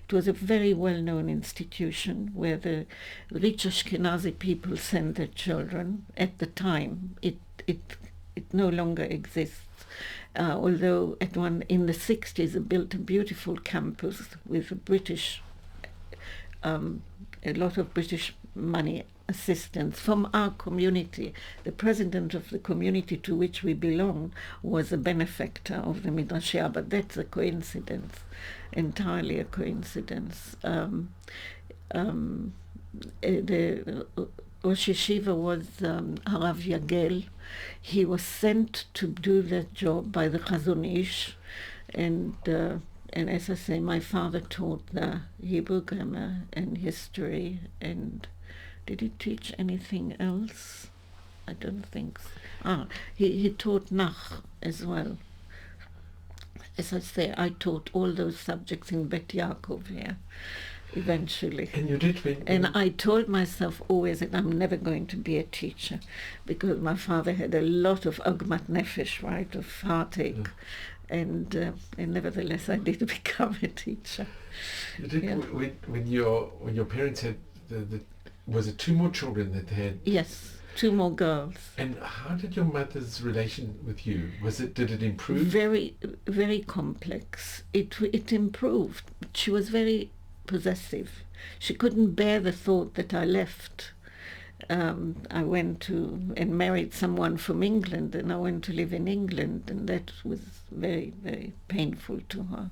It was a very well-known institution where the rich Ashkenazi people sent their children. At the time, it no longer exists. Although in the 60s they built a beautiful campus with a British a lot of British money assistance from our community. The president of the community to which we belong was a benefactor of the Midrashia, but that's a coincidence, entirely a coincidence. The Rosh Yeshiva was Harav Yagel. He was sent to do that job by the Chazon Ish, and as I say, my father taught the Hebrew grammar and history. And did he teach anything else? I don't think so. He taught Nach as well. As I say, I taught all those subjects in Bet Yaakov here, eventually. And you did And I told myself always that I'm never going to be a teacher, because my father had a lot of agmat nefesh, right, of heartache. Yeah. And nevertheless, I did become a teacher. You did. Yeah. When your parents had was it 2 more children that they had? Yes, 2 more girls. And how did your mother's relation with you? Did it improve? Very, very complex. It improved. She was very possessive. She couldn't bear the thought that I left. I went to and married someone from England, and I went to live in England, and that was very, very painful to her.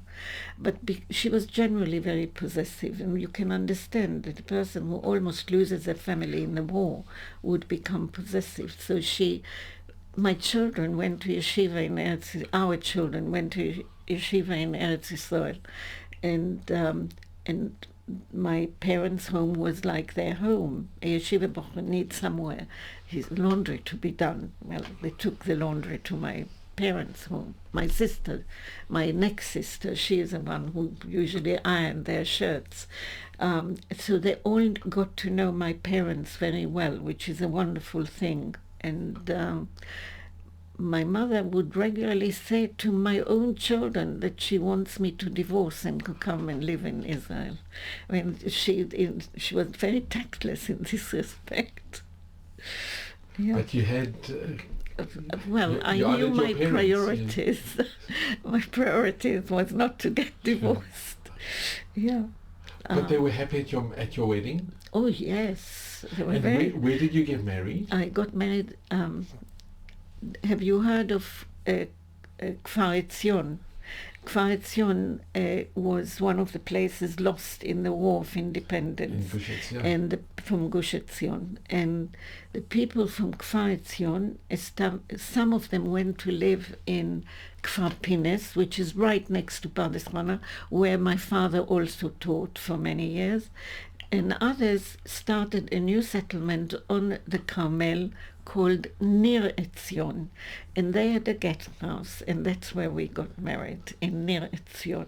But she was generally very possessive, and you can understand that a person who almost loses their family in the war would become possessive. So my children went to yeshiva in Eretz. Our children went to yeshiva in Eretz Yisrael, and my parents' home was like their home. A yeshiva bocher needs somewhere his laundry to be done. Well, they took the laundry to my parents' home. My sister, my next sister, she is the one who usually ironed their shirts. So they all got to know my parents very well, which is a wonderful thing. And my mother would regularly say to my own children that she wants me to divorce and to come and live in Israel. I mean, she was very tactless in this respect. Yeah. But you had... well, I knew my priorities. My priorities was not to get divorced. Yeah. But they were happy at your wedding? Oh, yes. They were and where did you get married? I got married... have you heard of Kfar Etzion? Kfar Etzion was one of the places lost in the War of Independence, and from Gush Etzion. And the people from Kfar Etzion, some of them went to live in Kfar Pines, which is right next to Pardes Chana, where my father also taught for many years. And others started a new settlement on the Carmel called Nir Etzion, and they had a guest house, and that's where we got married, in Nir Etzion.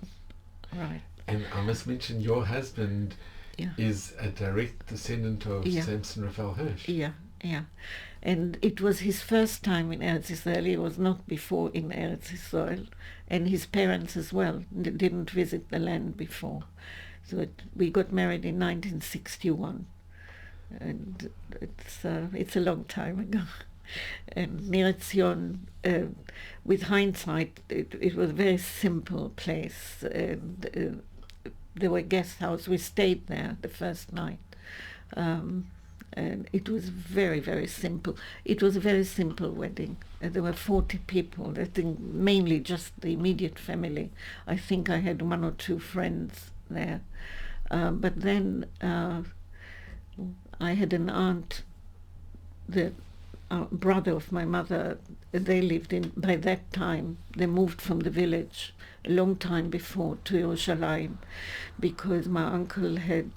Right. And I must mention your husband is a direct descendant of Samson Raphael Hirsch. Yeah. And it was his first time in Eretz Israel. He was not before in Eretz Israel, and his parents as well didn't visit the land before. So we got married in 1961. And it's a long time ago. And Nir Etzion, with hindsight, it was a very simple place. And there were guest houses. We stayed there the first night. And it was very, very simple. It was a very simple wedding. There were 40 people, I think mainly just the immediate family. I think I had 1 or 2 friends there. But then I had an aunt, the brother of my mother. They lived by that time, they moved from the village a long time before to Yerushalayim, because my uncle had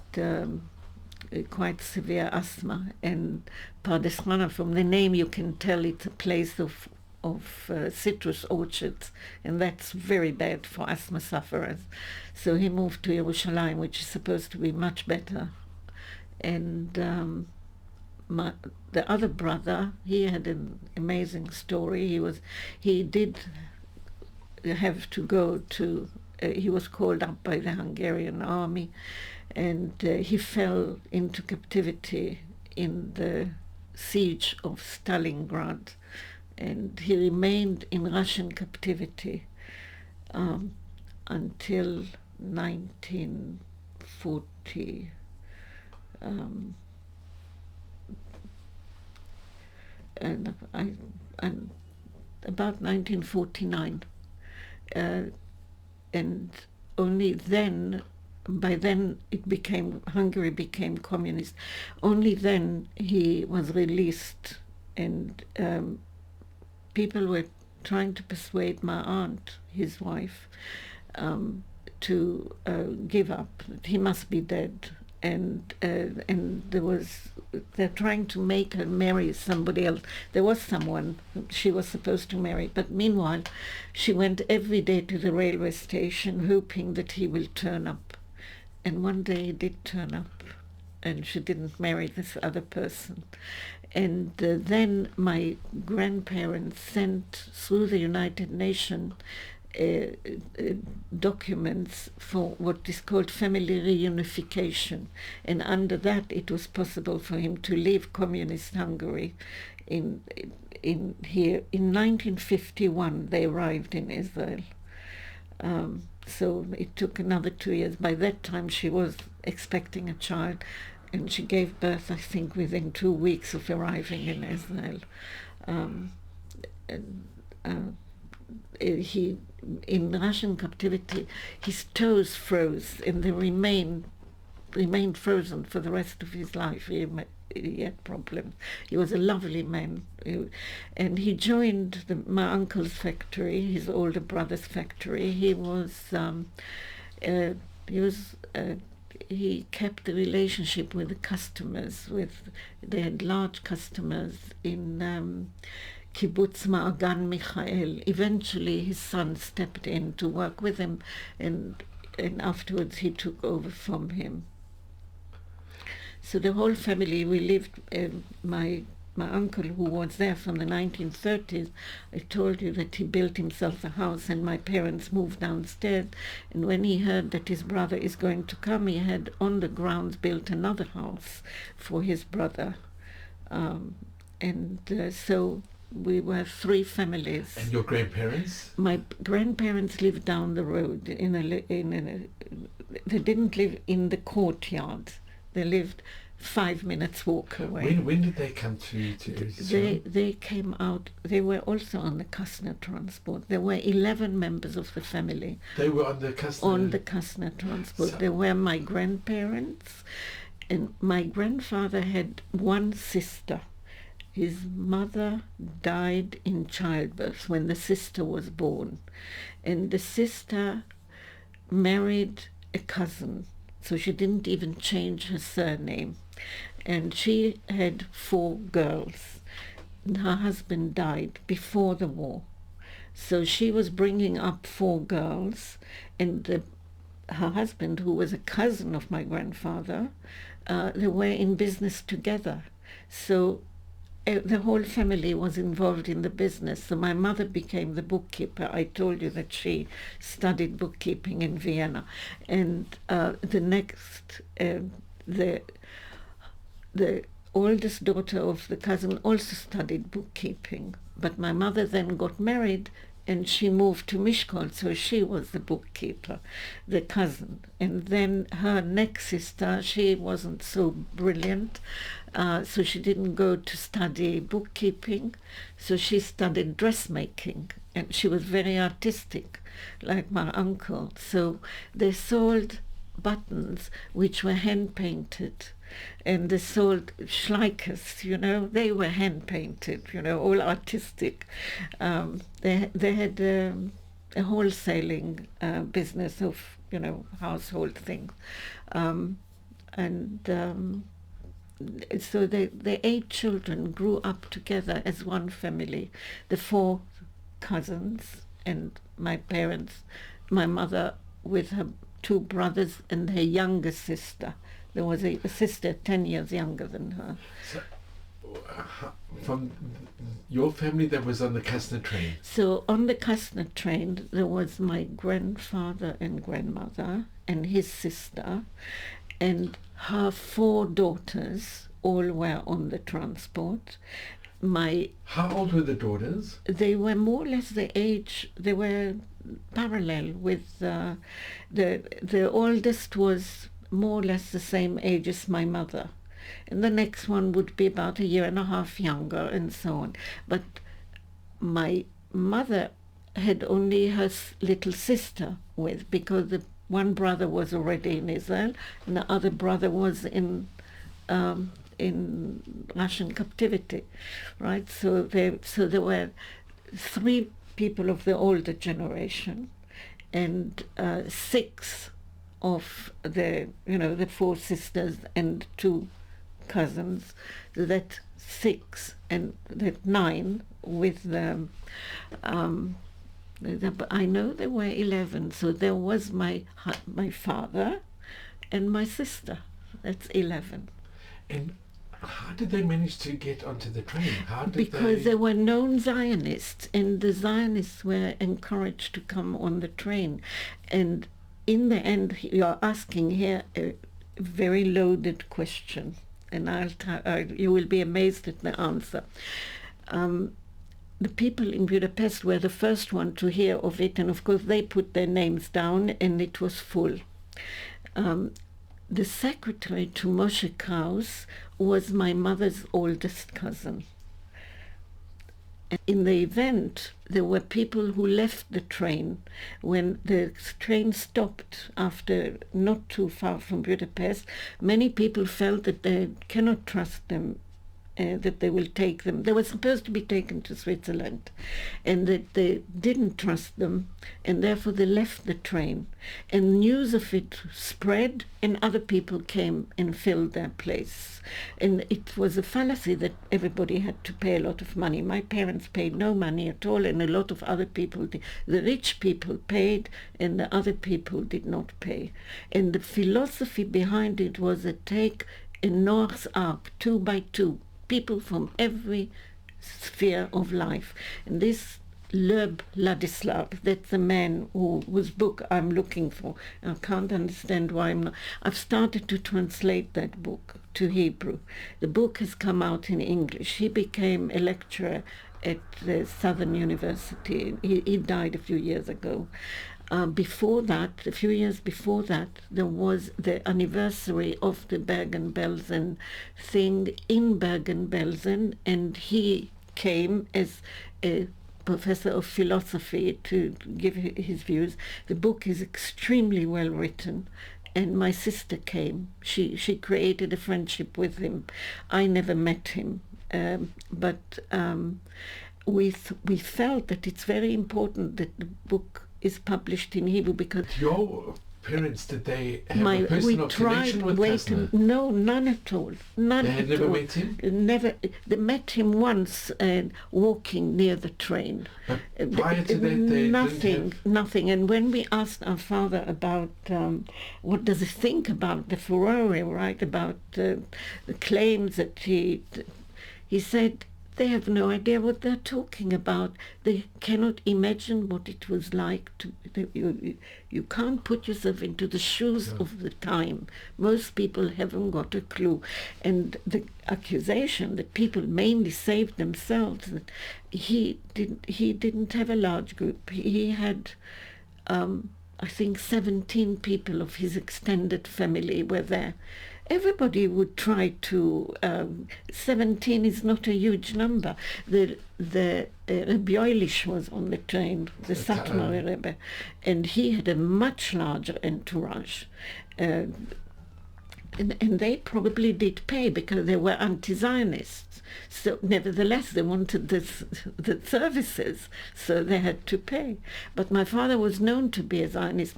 quite severe asthma, and Pardes Chana, from the name you can tell it's a place of citrus orchards, and that's very bad for asthma sufferers. So he moved to Yerushalayim, which is supposed to be much better. And the other brother, he had an amazing story. He did have to go to, he was called up by the Hungarian army, and he fell into captivity in the siege of Stalingrad, and he remained in Russian captivity until 1940. um, and I'm about 1949, and only then, by then Hungary became communist. Only then he was released, and people were trying to persuade my aunt, his wife, to give up. He must be dead, and they're trying to make her marry somebody else. There was someone she was supposed to marry, but meanwhile she went every day to the railway station hoping that he will turn up. And one day he did turn up, and she didn't marry this other person. And then my grandparents sent through the United Nations documents for what is called family reunification, and under that it was possible for him to leave communist Hungary. In 1951 they arrived in Israel. So it took another 2 years. By that time she was expecting a child, and she gave birth, I think, within 2 weeks of arriving in Israel. He, in Russian captivity, his toes froze, and they remained frozen for the rest of his life. He had problems. He was a lovely man, and he joined my uncle's factory, his older brother's factory. He kept the relationship with the customers. They had large customers in Kibbutz Ma'agan Michael. Eventually his son stepped in to work with him, and afterwards he took over from him. So the whole family, we lived, my uncle, who was there from the 1930s, I told you that he built himself a house, and my parents moved downstairs, and when he heard that his brother is going to come, he had on the grounds built another house for his brother. So we were 3 families. And your grandparents? My grandparents lived down the road. They didn't live in the courtyard. They lived 5 minutes walk away. When did they come to Israel? They came out. They were also on the Kastner transport. There were 11 members of the family. They were on the Kastner? On the Kastner transport. There were my grandparents, and my grandfather had one sister. His mother died in childbirth when the sister was born, and the sister married a cousin, so she didn't even change her surname. And she had 4 girls. Her husband died before the war, so she was bringing up 4 girls, and her husband, who was a cousin of my grandfather, they were in business together. So the whole family was involved in the business. So my mother became the bookkeeper. I told you that she studied bookkeeping in Vienna. And the oldest daughter of the cousin also studied bookkeeping. But my mother then got married, and she moved to Mishkol, so she was the bookkeeper, the cousin. And then her next sister, she wasn't so brilliant, so she didn't go to study bookkeeping, so she studied dressmaking, and she was very artistic, like my uncle. So they sold buttons which were hand-painted, and they sold schleikers, they were hand-painted, all artistic. They had a wholesaling business of, household things. So the 8 children grew up together as one family. The 4 cousins and my parents, my mother with her 2 brothers and her younger sister. There was a sister 10 years younger than her. So, from your family that was on the Kastner train? So on the Kastner train, there was my grandfather and grandmother and his sister, and her 4 daughters all were on the transport. How old were the daughters? They were more or less the age, they were parallel with the oldest was more or less the same age as my mother. And the next one would be about a year and a half younger, and so on. But my mother had only her little sister with, because the one brother was already in Israel, and the other brother was in Russian captivity, right? So there were 3 people of the older generation, and 6 of the 4 sisters and 2 cousins. So that 6 and that 9 with the I know there were 11. So there was my father and my sister. That's 11. And how did they manage to get onto the train? Because there were known Zionists, and the Zionists were encouraged to come on the train. And in the end, you're asking here a very loaded question, and you will be amazed at the answer. The people in Budapest were the first one to hear of it, and of course they put their names down, and it was full. The secretary to Moshe Kraus was my mother's oldest cousin. In the event, there were people who left the train. When the train stopped after not too far from Budapest, many people felt that they cannot trust them, that they will take them. They were supposed to be taken to Switzerland, and that they didn't trust them, and therefore they left the train. And news of it spread, and other people came and filled their place. And it was a fallacy that everybody had to pay a lot of money. My parents paid no money at all, and a lot of other people did. The rich people paid, and the other people did not pay. And the philosophy behind it was to take a Noah's Ark, 2 by 2, people from every sphere of life. And this Löb Ladislav, that's the man whose book I'm looking for. I can't understand why I'm not. I've started to translate that book to Hebrew. The book has come out in English. He became a lecturer at the Southern University. He died a few years ago. Before that, a few years before that, there was the anniversary of the Bergen-Belsen thing in Bergen-Belsen, and he came as a professor of philosophy to give his views. The book is extremely well written, and my sister came. She created a friendship with him. I never met him, but we felt that it's very important that the book is published in Hebrew, because your parents, did they have a personal connection with Kastner? No, none at all. None. They had at never all. met him? Never. They met him once walking near the train. But prior to that, they nothing, didn't have... nothing. And when we asked our father about what does he think about the furore, right, about the claims that he said, they have no idea what they're talking about. They cannot imagine what it was like to. You can't put yourself into the shoes of the time. Most people haven't got a clue. And the accusation that people mainly saved themselves, that he didn't have a large group. He had, I think, 17 people of his extended family were there. Everybody would try to. 17 is not a huge number. The Rebbe Eilish was on the train, the Satmar Rebbe, and he had a much larger entourage. And they probably did pay because they were anti-Zionists. So nevertheless, they wanted the services, so they had to pay. But my father was known to be a Zionist.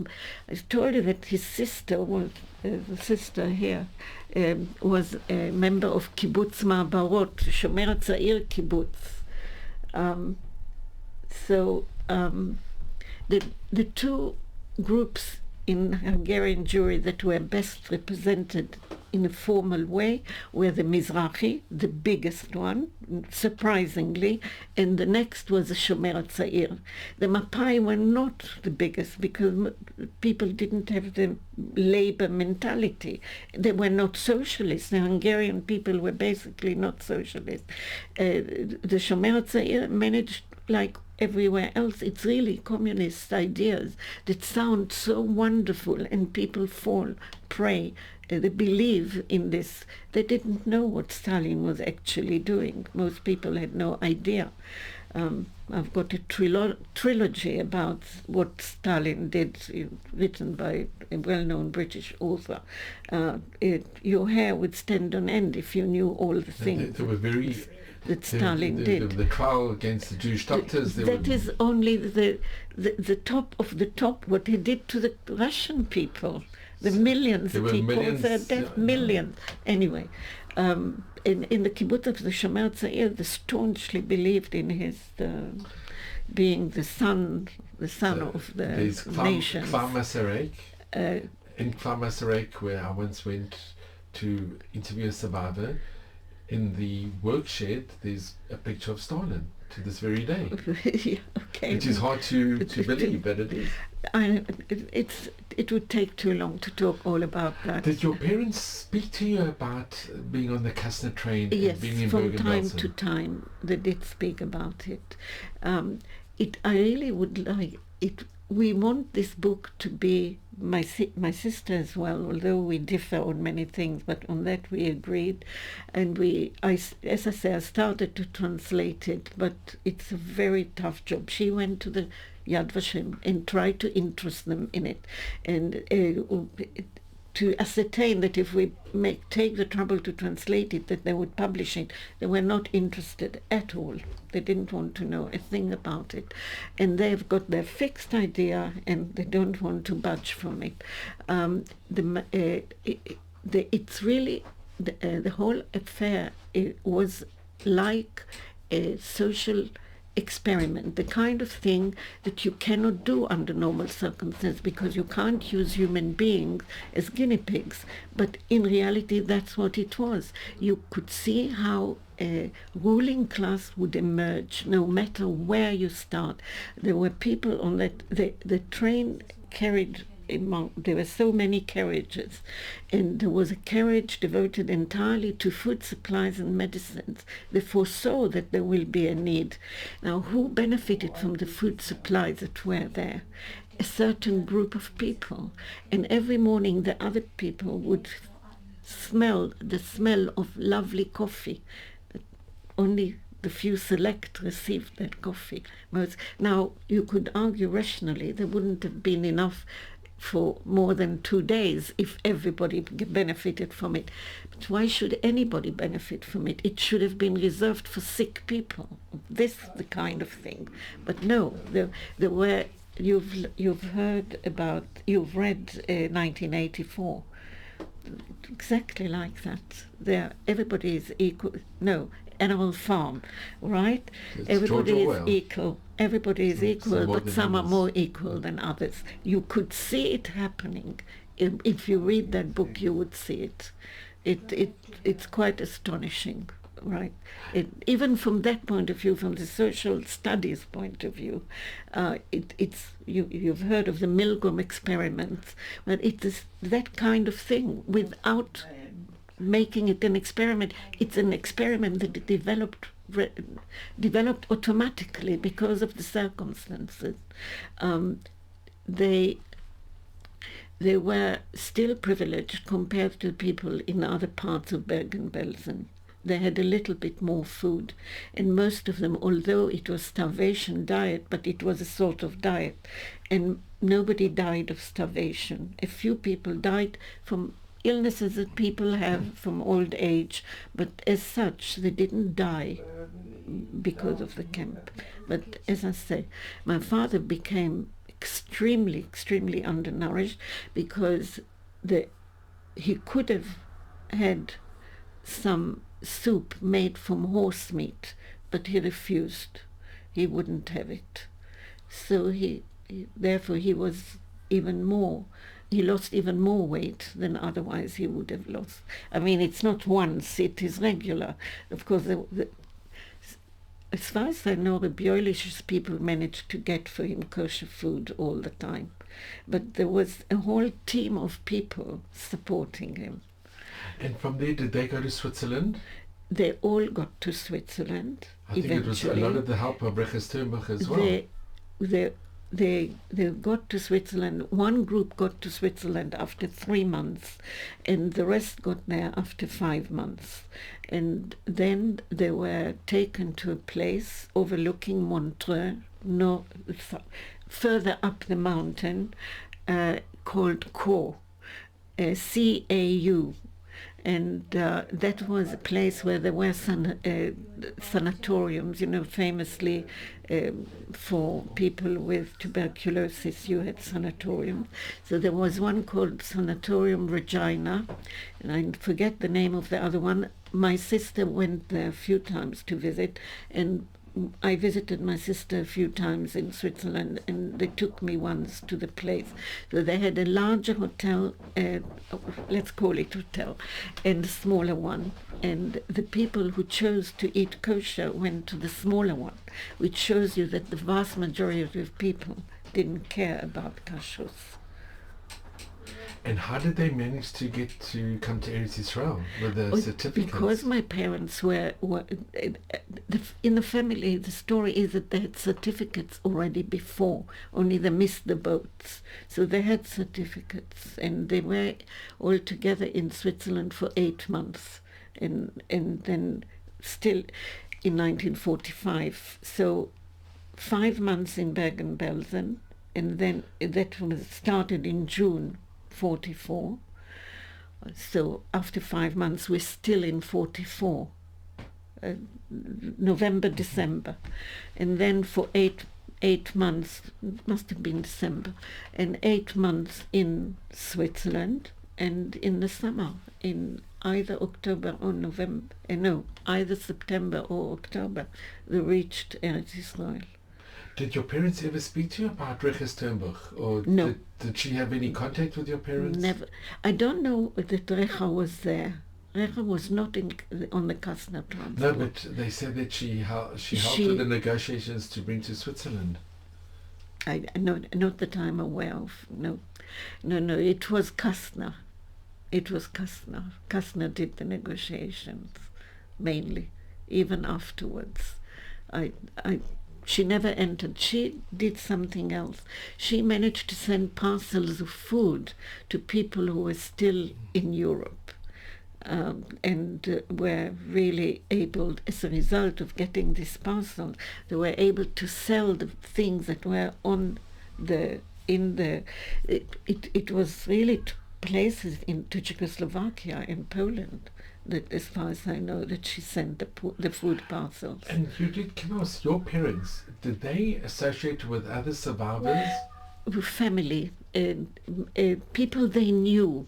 I told you that his sister was, the sister here, was a member of Kibbutz Ma'abarot, Shomer Tza'ir Kibbutz. The 2 groups in Hungarian Jewry that were best represented in a formal way were the Mizrahi, the biggest one, surprisingly, and the next was the Shomer Tza'ir. The Mapai were not the biggest because people didn't have the labor mentality. They were not socialists. The Hungarian people were basically not socialists. The Shomer Tza'ir managed like everywhere else, it's really communist ideas that sound so wonderful, and people fall prey. They believe in this. They didn't know what Stalin was actually doing. Most people had no idea. I've got a trilogy about what Stalin did, written by a well-known British author. Your hair would stand on end if you knew all the things They were very... that Stalin did. The trial against the Jewish doctors... That is only the top of the top, what he did to the Russian people. The millions There of were people, millions, their death, millions. Anyway, in the kibbutz of the Shomer Tzair, they staunchly believed in his being the son of the nation. Kfar Masarek, in Kfar Masarek, where I once went to interview a survivor, in the work shed, there's a picture of Stalin to this very day. Yeah, okay. Which is hard to believe, but it is. It would take too long to talk all about that. Did your parents speak to you about being on the Kastner train Yes, and being in from Bergen-Belsen? time to time they did speak about it. I really would like it. We want this book to be my sister as well, although we differ on many things, but on that we agreed. And as I say, I started to translate it, but it's a very tough job. She went to the Yad Vashem and tried to interest them in it, and to ascertain that if we take the trouble to translate it, that they would publish it. They were not interested at all. They didn't want to know a thing about it. And they've got their fixed idea, and they don't want to budge from it. It's really, the whole affair, it was like a social experiment, the kind of thing that you cannot do under normal circumstances, because you can't use human beings as guinea pigs. But in reality, that's what it was. You could see how a ruling class would emerge no matter where you start. There were people on that, the train carried, there were so many carriages, and there was a carriage devoted entirely to food supplies and medicines. They foresaw that there will be a need. Now, who benefited from the food supplies that were there? A certain group of people, and every morning the other people would smell the smell of lovely coffee. Only the few select received that coffee. Now, you could argue rationally there wouldn't have been enough for more than 2 days if everybody benefited from it. But why should anybody benefit from it? It should have been reserved for sick people. This the kind of thing. But no, there were. You've heard about. You've read 1984. Exactly like that. Everybody is equal. No. Animal Farm, right? Everybody is equal. Everybody is equal, but some are more equal than others. You could see it happening. If you read that book, you would see it. It's quite astonishing, right? Even from that point of view, from the social studies point of view, you've heard of the Milgram experiments, but it is that kind of thing without making it an experiment. It's an experiment that developed automatically because of the circumstances. They were still privileged compared to people in other parts of Bergen-Belsen. They had a little bit more food, and most of them, although it was starvation diet, but it was a sort of diet, and nobody died of starvation. A few people died from illnesses that people have from old age, but as such they didn't die because of the camp. But as I say, my father became extremely undernourished because he could have had some soup made from horse meat, but he refused. He wouldn't have it. So therefore he was even more. He lost even more weight than otherwise he would have lost. I mean, it's not once, it is regular. Of course, as far as I know, the Bioilish's people managed to get for him kosher food all the time. But there was a whole team of people supporting him. And from there, did they go to Switzerland? they all got to Switzerland. I think it was a lot of the help of Reches Turnbuch as well. They got to Switzerland. One group got to Switzerland after 3 months, and the rest got there after 5 months. And then they were taken to a place overlooking Montreux, further up the mountain, called Caux, C-A-U. And that was a place where there were sanatoriums, famously for people with tuberculosis, you had sanatoriums. So there was one called Sanatorium Regina, and I forget the name of the other one. My sister went there a few times to visit, and I visited my sister a few times in Switzerland, and they took me once to the place. So they had a larger hotel, let's call it hotel, and a smaller one. And the people who chose to eat kosher went to the smaller one, which shows you that the vast majority of people didn't care about kashrus. And how did they manage to get to come to Eretz Israel with the certificates? Because my parents were in the family, the story is that they had certificates already before, only they missed the boats. So they had certificates, and they were all together in Switzerland for 8 months, and then still in 1945. So 5 months in Bergen-Belsen, and then that was started in June 44. So after 5 months we're still in 44, November, December, and then for eight months, must have been December, and 8 months in Switzerland, and in the summer in either October or November, either September or October, they reached Eretz Israel. Did your parents ever speak to you about Reches Turnbuch, or no? Did she have any contact with your parents? Never. I don't know that Recha was there. Recha was not on the Kastner transport. No, but they said that she helped with the negotiations to bring to Switzerland. Not that I'm aware of. No. It was Kastner. Kastner did the negotiations mainly, even afterwards. She never entered. She did something else. She managed to send parcels of food to people who were still in Europe, and were really able, as a result of getting this parcel, they were able to sell the things that were it was really to places to Czechoslovakia and Poland, that, as far as I know, that she sent the food parcels. And Judith, can I ask, your parents, did they associate with other survivors? Family, people they knew,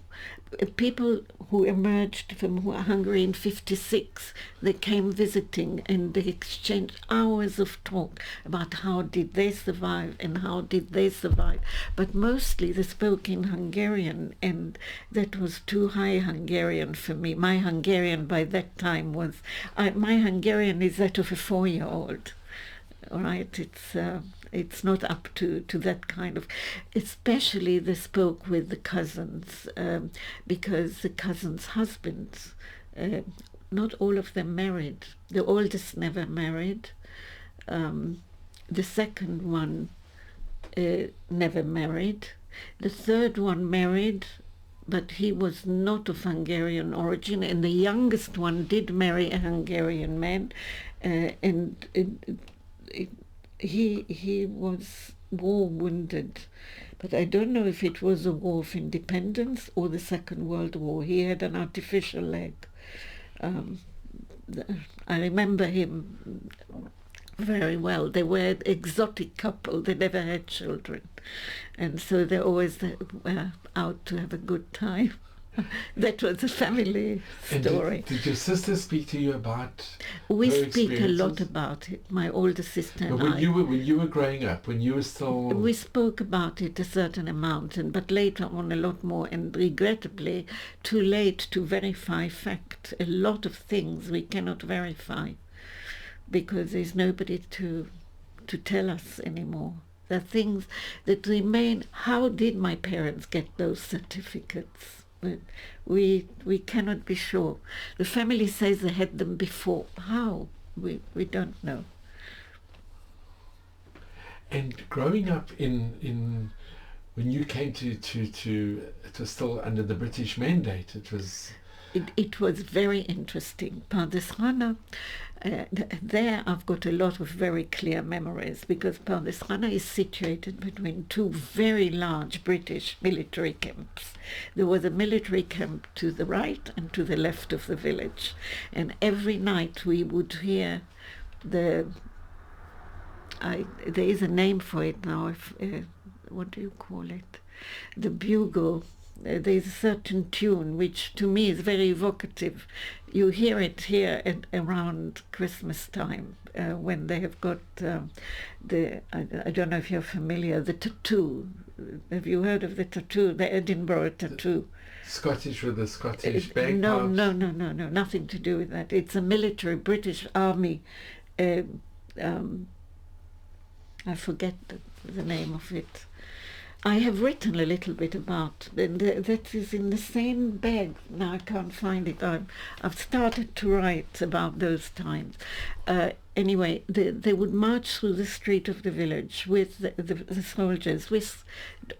people who emerged from Hungary in 56, they came visiting, and they exchanged hours of talk about how did they survive and how did they survive. But mostly they spoke in Hungarian, and that was too high Hungarian for me. My Hungarian by that time was, my Hungarian is that of a 4-year-old. All right, it's not up to that kind of, especially they spoke with the cousins, because the cousins' husbands, not all of them married. The oldest never married. The second one never married. The third one married, but he was not of Hungarian origin, and the youngest one did marry a Hungarian man, and he was war-wounded, but I don't know if it was a war of independence or the Second World War. He had an artificial leg. I remember him very well. They were an exotic couple. They never had children, and so they always were out to have a good time. That was a family story. Did your sister speak to you about We her speak a lot experiences? about it, my older sister and But I. when you were growing up, when you were still... We spoke about it a certain amount, but later on a lot more, and regrettably too late to verify fact. A lot of things we cannot verify because there's nobody to tell us anymore. The things that remain. How did my parents get those certificates? We cannot be sure. The family says they had them before. How? We don't know. And growing up in when you came to it was still under the British mandate. It was very interesting. Pardes there I've got a lot of very clear memories, because Pardes is situated between two very large British military camps. There was a military camp to the right and to the left of the village, and every night we would hear there is a name for it now. What do you call it? The bugle. There's a certain tune which to me is very evocative. You hear it here around Christmas time when they have got I don't know if you're familiar, the tattoo. Have you heard of the tattoo, the Edinburgh tattoo? Scottish with the Scottish bagpipes? No, nothing to do with that. It's a military British Army. I forget the name of it. I have written a little bit about, and that is in the same bag. Now I can't find it. I've started to write about those times. Anyway, they would march through the street of the village with the soldiers.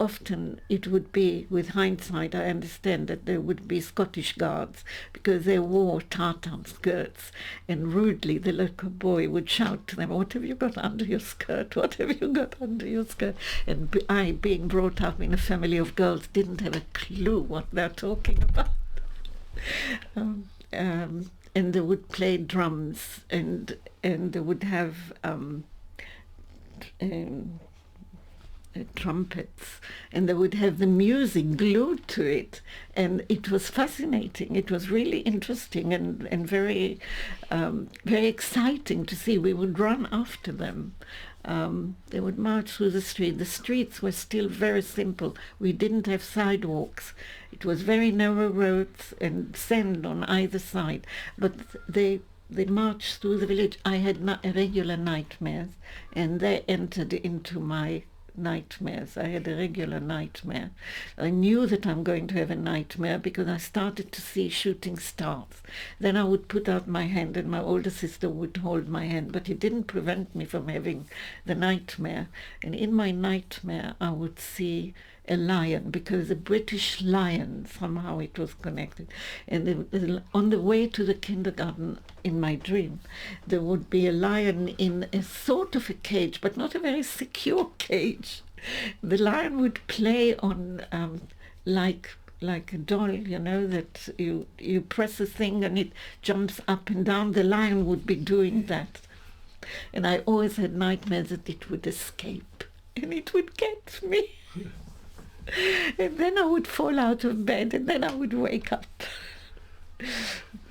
Often it would be, with hindsight, I understand that there would be Scottish guards, because they wore tartan skirts, and rudely the little boy would shout to them, "What have you got under your skirt? What have you got under your skirt?" And I, being brought up in a family of girls, didn't have a clue what they're talking about. And they would play drums, and they would have trumpets, and they would have the music glued to it, and it was fascinating. It was really interesting and very very exciting to see. We would run after them. They would march through the street. The streets were still very simple. We didn't have sidewalks. It was very narrow roads and sand on either side, but they marched through the village. I had regular nightmares, and they entered into my nightmares. I had a regular nightmare. I knew that I'm going to have a nightmare because I started to see shooting stars. Then I would put out my hand and my older sister would hold my hand, but it didn't prevent me from having the nightmare. And in my nightmare I would see a lion, because a British lion, somehow it was connected. And on the way to the kindergarten in my dream, there would be a lion in a sort of a cage, but not a very secure cage. The lion would play on like a doll, you know, that you press a thing and it jumps up and down. The lion would be doing that. And I always had nightmares that it would escape and it would get me. And then I would fall out of bed, and then I would wake up.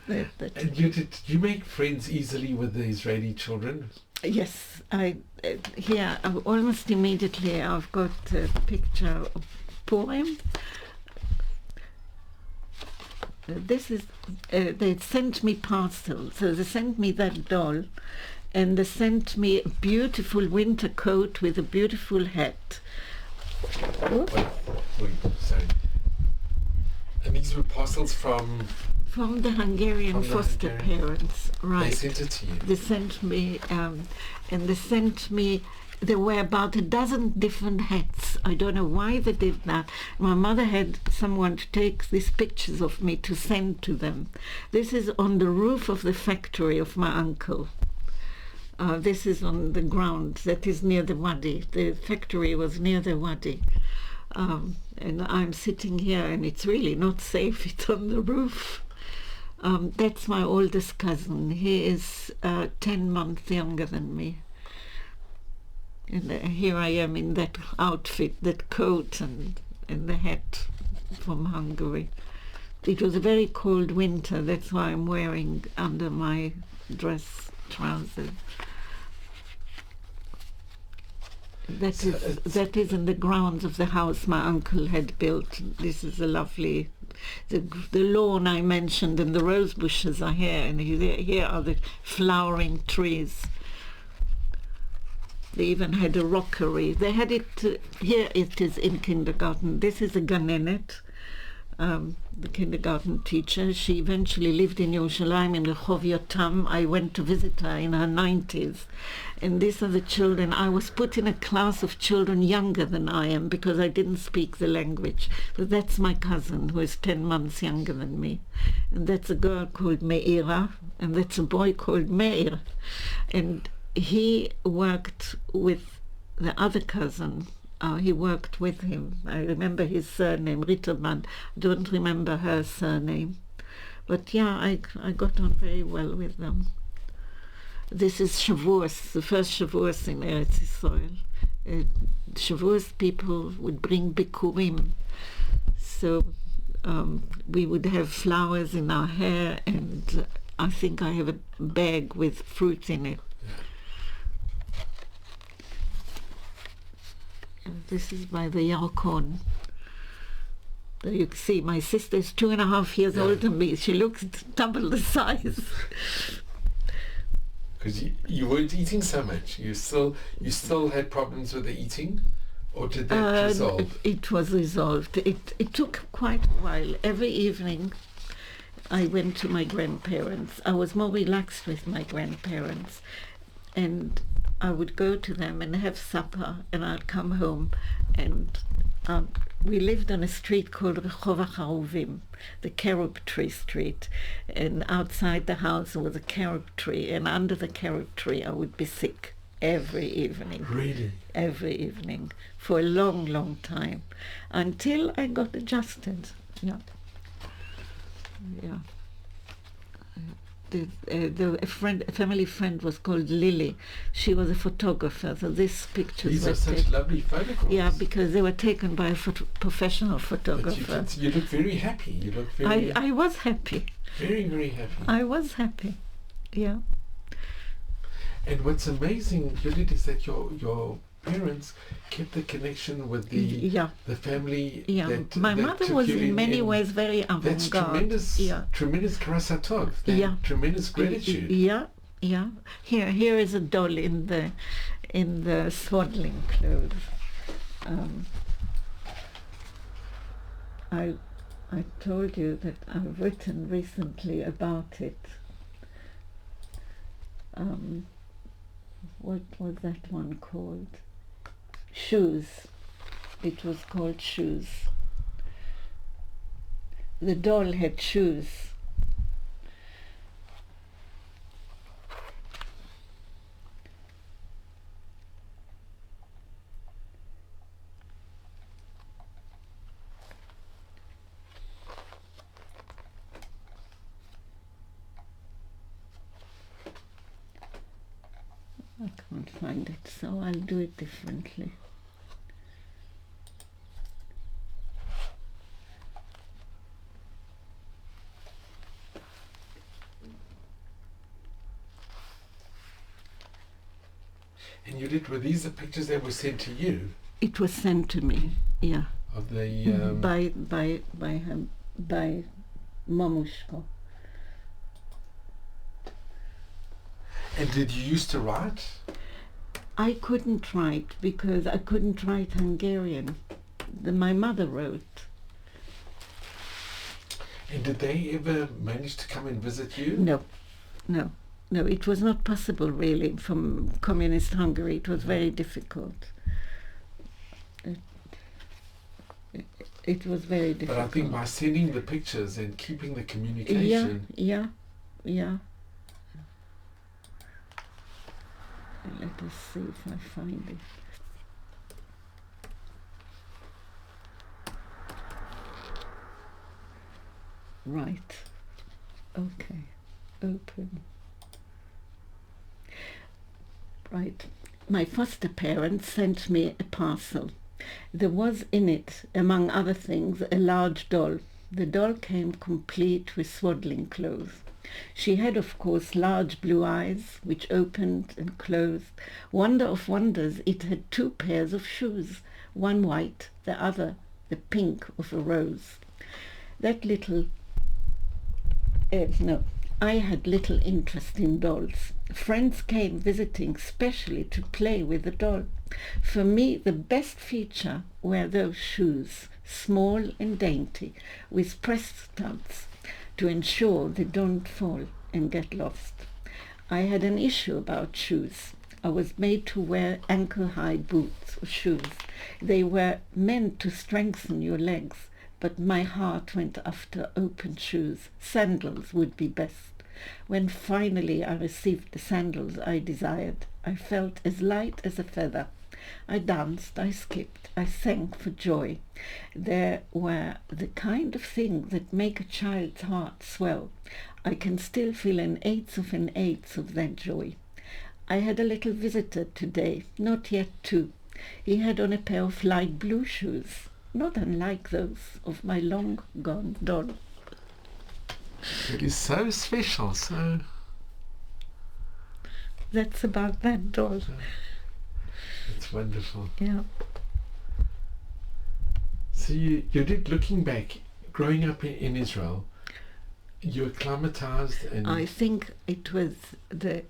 And did you make friends easily with the Israeli children? Yes, here almost immediately I've got a picture of Purim. This is they sent me parcels, so they sent me that doll, and they sent me a beautiful winter coat with a beautiful hat. Wait, sorry. And these were parcels from the Hungarian foster parents, right? They sent it to you. They sent me, there were about a dozen different hats. I don't know why they did that. My mother had someone to take these pictures of me to send to them. This is on the roof of the factory of my uncle. This is on the ground that is near the Wadi. The factory was near the Wadi. And I'm sitting here, and it's really not safe. It's on the roof. That's my oldest cousin. He is 10 months younger than me. And here I am in that outfit, that coat and the hat from Hungary. It was a very cold winter. That's why I'm wearing under my dress trousers. That is in the grounds of the house my uncle had built. This is a lovely, the lawn I mentioned, and the rose bushes are here, and here are the flowering trees. They even had a rockery. They had it here. It is in kindergarten. This is a ganenet. the kindergarten teacher. She eventually lived in Yerushalayim in Rehov Yotam. I went to visit her in her 90s. And these are the children. I was put in a class of children younger than I am because I didn't speak the language. So that's my cousin, who is 10 months younger than me. And that's a girl called Meira, and that's a boy called Meir. And he worked with the other cousin. He worked with him. I remember his surname, Ritterman. I don't remember her surname. But yeah, I got on very well with them. This is Shavuos, the first Shavuos in Eretz Yisrael. Shavuos people would bring bikurim. So we would have flowers in our hair, and I think I have a bag with fruit in it. And this is by the Yarkon. There you can see my sister is 2.5 years older than me. She looks double the size. Because you weren't eating so much. You still had problems with the eating, or did that resolve? It was resolved. It took quite a while. Every evening I went to my grandparents. I was more relaxed with my grandparents, and I would go to them and have supper, and I'd come home, and we lived on a street called Rehov HaCharuvim, the carob tree street, and outside the house was a carob tree, and under the carob tree I would be sick every evening. Really? Every evening, for a long, long time, until I got adjusted. Yeah. A family friend was called Lily. She was a photographer, so these pictures These were are such lovely photographs. Yeah, because they were taken by a professional photographer. But you look very happy. You look very... I was happy. Very, very happy. I was happy, yeah. And what's amazing, Judith, is that your parents kept the connection with the family. Yeah, my mother was in many ways very avant-garde. That's tremendous, tremendous karasatov. Tremendous gratitude. Yeah. Here is a doll in the swaddling clothes. I told you that I've written recently about it. What was that one called? Shoes. It was called Shoes. The doll had shoes. I can't find it, so I'll do it differently. And you did, were these the pictures that were sent to you? It was sent to me, yeah. Of the by Mamushko. And did you used to write? I couldn't write because I couldn't write Hungarian. My mother wrote. And did they ever manage to come and visit you? No, it was not possible really from communist Hungary. It was very difficult. It was very difficult. But I think by sending the pictures and keeping the communication... Yeah. Let us see if I find it. Right. Okay. Open. Right. My foster parents sent me a parcel. There was in it, among other things, a large doll. The doll came complete with swaddling clothes. She had, of course, large blue eyes, which opened and closed. Wonder of wonders, it had 2 pairs of shoes, one white, the other the pink of a rose. I had little interest in dolls. Friends came visiting specially to play with the doll. For me, the best feature were those shoes, small and dainty, with pressed studs to ensure they don't fall and get lost. I had an issue about shoes. I was made to wear ankle-high boots or shoes. They were meant to strengthen your legs, but my heart went after open shoes. Sandals would be best. When finally I received the sandals I desired, I felt as light as a feather. I danced, I skipped, I sang for joy. They were the kind of thing that make a child's heart swell. I can still feel an eighth of that joy. I had a little visitor today, not yet 2. He had on a pair of light blue shoes, not unlike those of my long-gone doll. It is so special, so... That's about that doll. It's wonderful. Yeah. So you did, looking back, growing up in Israel, you acclimatized and... I think it was the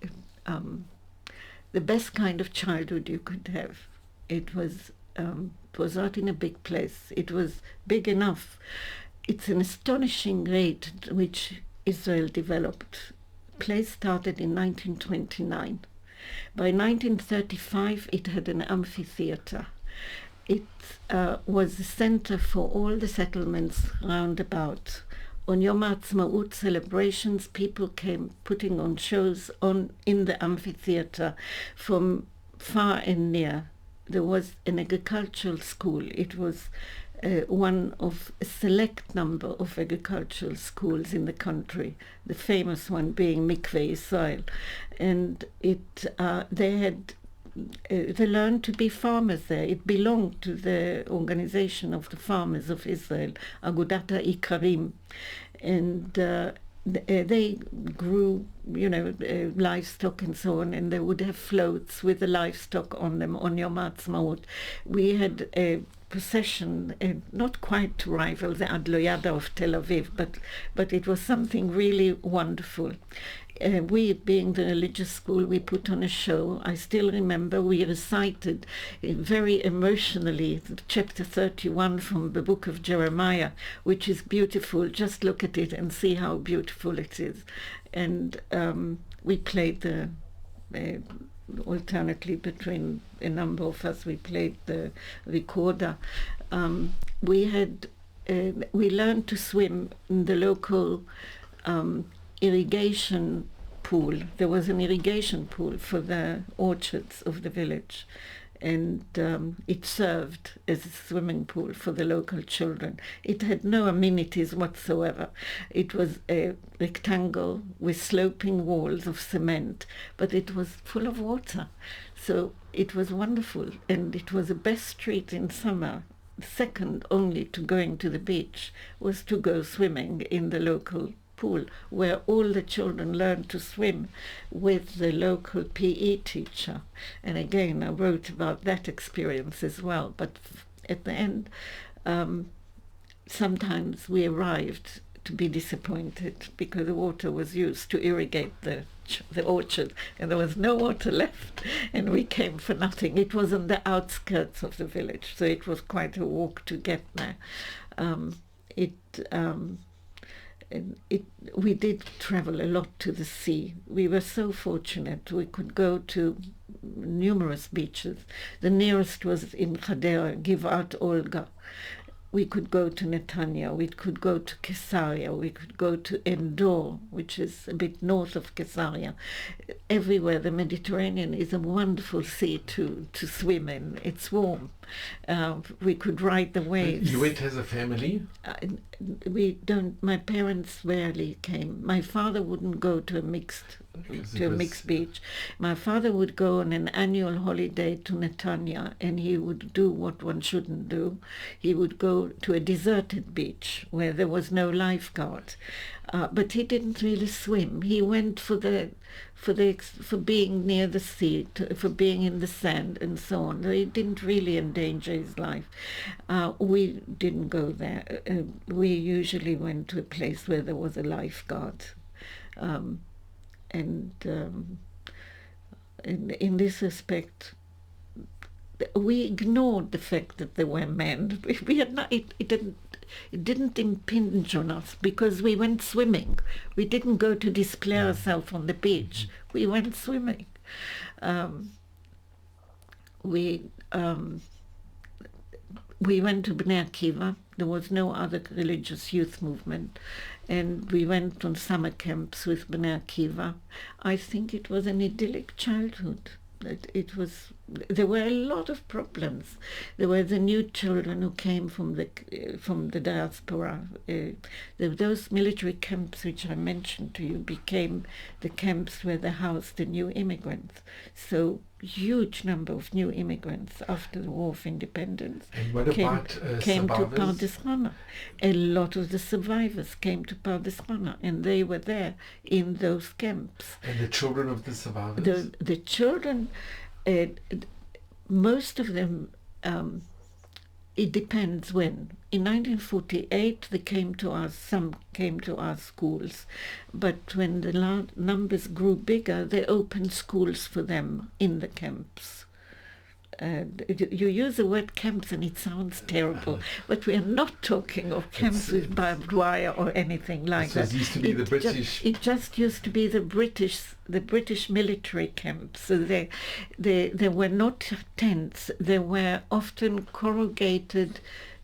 best kind of childhood you could have. It was not in a big place. It was big enough. It's an astonishing rate at which Israel developed. The place started in 1929. By 1935, it had an amphitheater. It was the center for all the settlements round about. On Yom Ha'atzmaut celebrations, people came putting on shows in the amphitheater from far and near. There was an agricultural school. It was one of a select number of agricultural schools in the country, the famous one being Mikveh Israel. And they learned to be farmers there. It belonged to the organization of the farmers of Israel, Agudat HaIkarim. And they grew, livestock and so on, and they would have floats with the livestock on them on Yom Ha'atzmaut. We had a procession, not quite to rival the Adloyada of Tel Aviv, but it was something really wonderful. We, being the religious school, we put on a show. I still remember we recited very emotionally chapter 31 from the book of Jeremiah, which is beautiful. Just look at it and see how beautiful it is. And we played alternately between a number of us, we played the recorder. We learned to swim in the local irrigation pool. There was an irrigation pool for the orchards of the village, and it served as a swimming pool for the local children. It had no amenities whatsoever. It was a rectangle with sloping walls of cement, but it was full of water. So it was wonderful, and it was the best treat in summer. Second only to going to the beach was to go swimming in the local pool, where all the children learned to swim with the local PE teacher. And again, I wrote about that experience as well. But at the end, sometimes we arrived to be disappointed because the water was used to irrigate the orchard, and there was no water left, and we came for nothing. It was on the outskirts of the village, so it was quite a walk to get there. We did travel a lot to the sea. We were so fortunate. We could go to numerous beaches. The nearest was in Hadera, Givat Olga. We could go to Netanya, we could go to Caesarea, we could go to Endor, which is a bit north of Caesarea. Everywhere, the Mediterranean is a wonderful sea to swim in. It's warm. We could ride the waves. You went as a family? We don't. My parents rarely came. My father wouldn't go to a mixed beach. My father would go on an annual holiday to Netanya, and he would do what one shouldn't do. He would go to a deserted beach where there was no lifeguard, but he didn't really swim. He went for being near the sea, for being in the sand and so on. He didn't really endanger his life. We didn't go there. We usually went to a place where there was a lifeguard. And in this respect, we ignored the fact that there were men. We had not, it didn't impinge on us because we went swimming. We didn't go to display ourselves on the beach. We went swimming. We went to Bnei Akiva. There was no other religious youth movement. And we went on summer camps with Bnei Akiva. I think it was an idyllic childhood. There were a lot of problems. There were the new children who came from the diaspora. Those military camps which I mentioned to you became the camps where they housed the new immigrants. So huge number of new immigrants after the War of Independence And what about came to survivors? Pardes Chana. A lot of the survivors came to Pardes Chana, and they were there in those camps. And the children of the survivors? The children, most of them, it depends when. In 1948, some came to our schools, but when the numbers grew bigger, they opened schools for them in the camps. You use the word camps and it sounds terrible, but we are not talking of camps with barbed wire or anything like that. It used to be the British. It just used to be the British military camps. So they were not tents. They were often corrugated.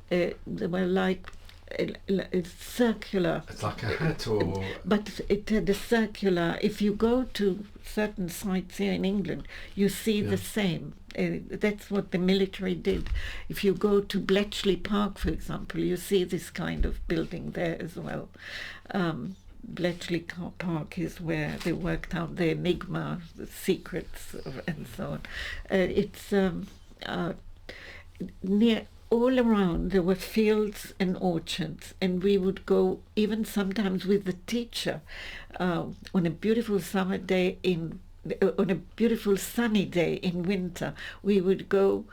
They were like circular. It's like a hat or... But it had a circular. If you go to certain sites here in England, you see the same. That's what the military did. If you go to Bletchley Park, for example, you see this kind of building there as well. Bletchley Park is where they worked out the enigma, the secrets, and so on. It's near... All around there were fields and orchards, and we would go even sometimes with the teacher on a beautiful summer day on a beautiful sunny day in winter. We would go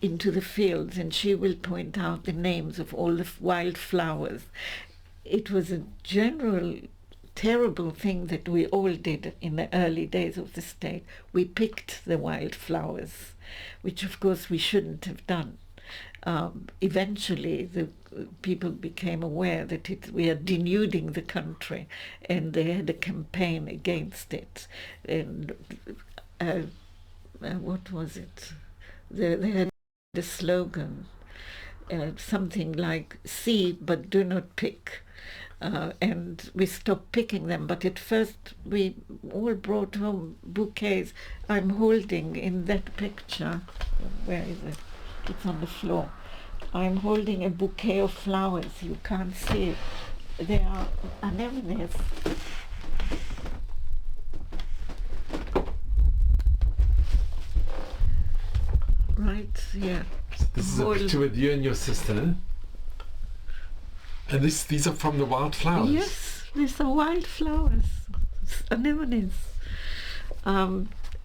into the fields and she will point out the names of all the wild flowers. It was a general terrible thing that we all did in the early days of the state. We picked the wild flowers, which of course we shouldn't have done. Eventually the people became aware that we are denuding the country, and they had a campaign against it. And what was it? They had a slogan, something like "see but do not pick." And we stopped picking them, but at first we all brought home bouquets. I'm holding in that picture, where is it? It's on the floor. I'm holding a bouquet of flowers. You can't see it. They are anemones. Right here. This is a picture with you and your sister. And these are from the wild flowers? Yes, these are wild flowers. Anemones.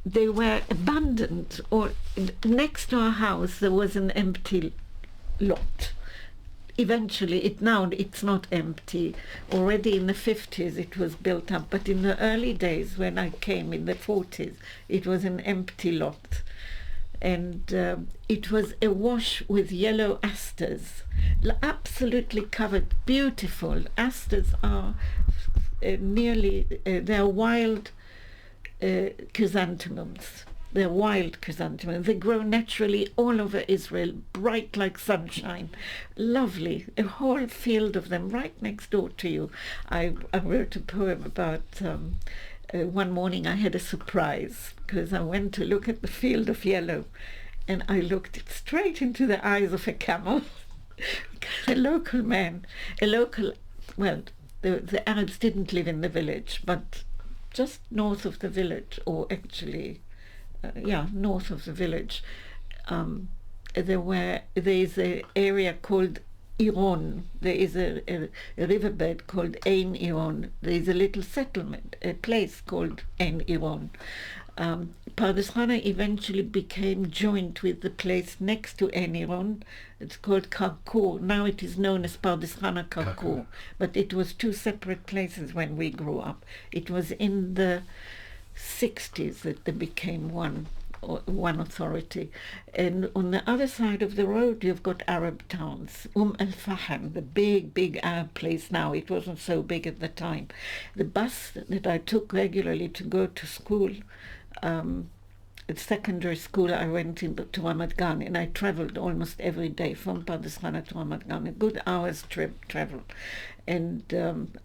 They were abandoned, or next to our house there was an empty lot. Eventually, it's not empty. Already in the 50s it was built up, but in the early days when I came in the 40s, it was an empty lot. And it was awash with yellow asters, absolutely covered, beautiful. Asters are they're wild chrysanthemums. They're wild chrysanthemums. They grow naturally all over Israel, bright like sunshine. Lovely. A whole field of them right next door to you. I wrote a poem about one morning I had a surprise because I went to look at the field of yellow, and I looked straight into the eyes of a camel. The Arabs didn't live in the village, but just north of the village, or actually, north of the village, there is an area called Iron. There is a riverbed called Ein Iron. There is a little settlement, a place called Ein Iron. Pardes Chana eventually became joined with the place next to Ein Iron. It's called Karkur. Now it is known as Pardes Chana Karkur, but it was two separate places when we grew up. It was in the 60s that they became one. one authority. And on the other side of the road, you've got Arab towns. Al-Fahim, the big Arab place now. It wasn't so big at the time. The bus that I took regularly to go to school, at secondary school, I went to Ramat Gan, and I traveled almost every day from Pardes Chana to Ramat Gan, a good hour's travel. And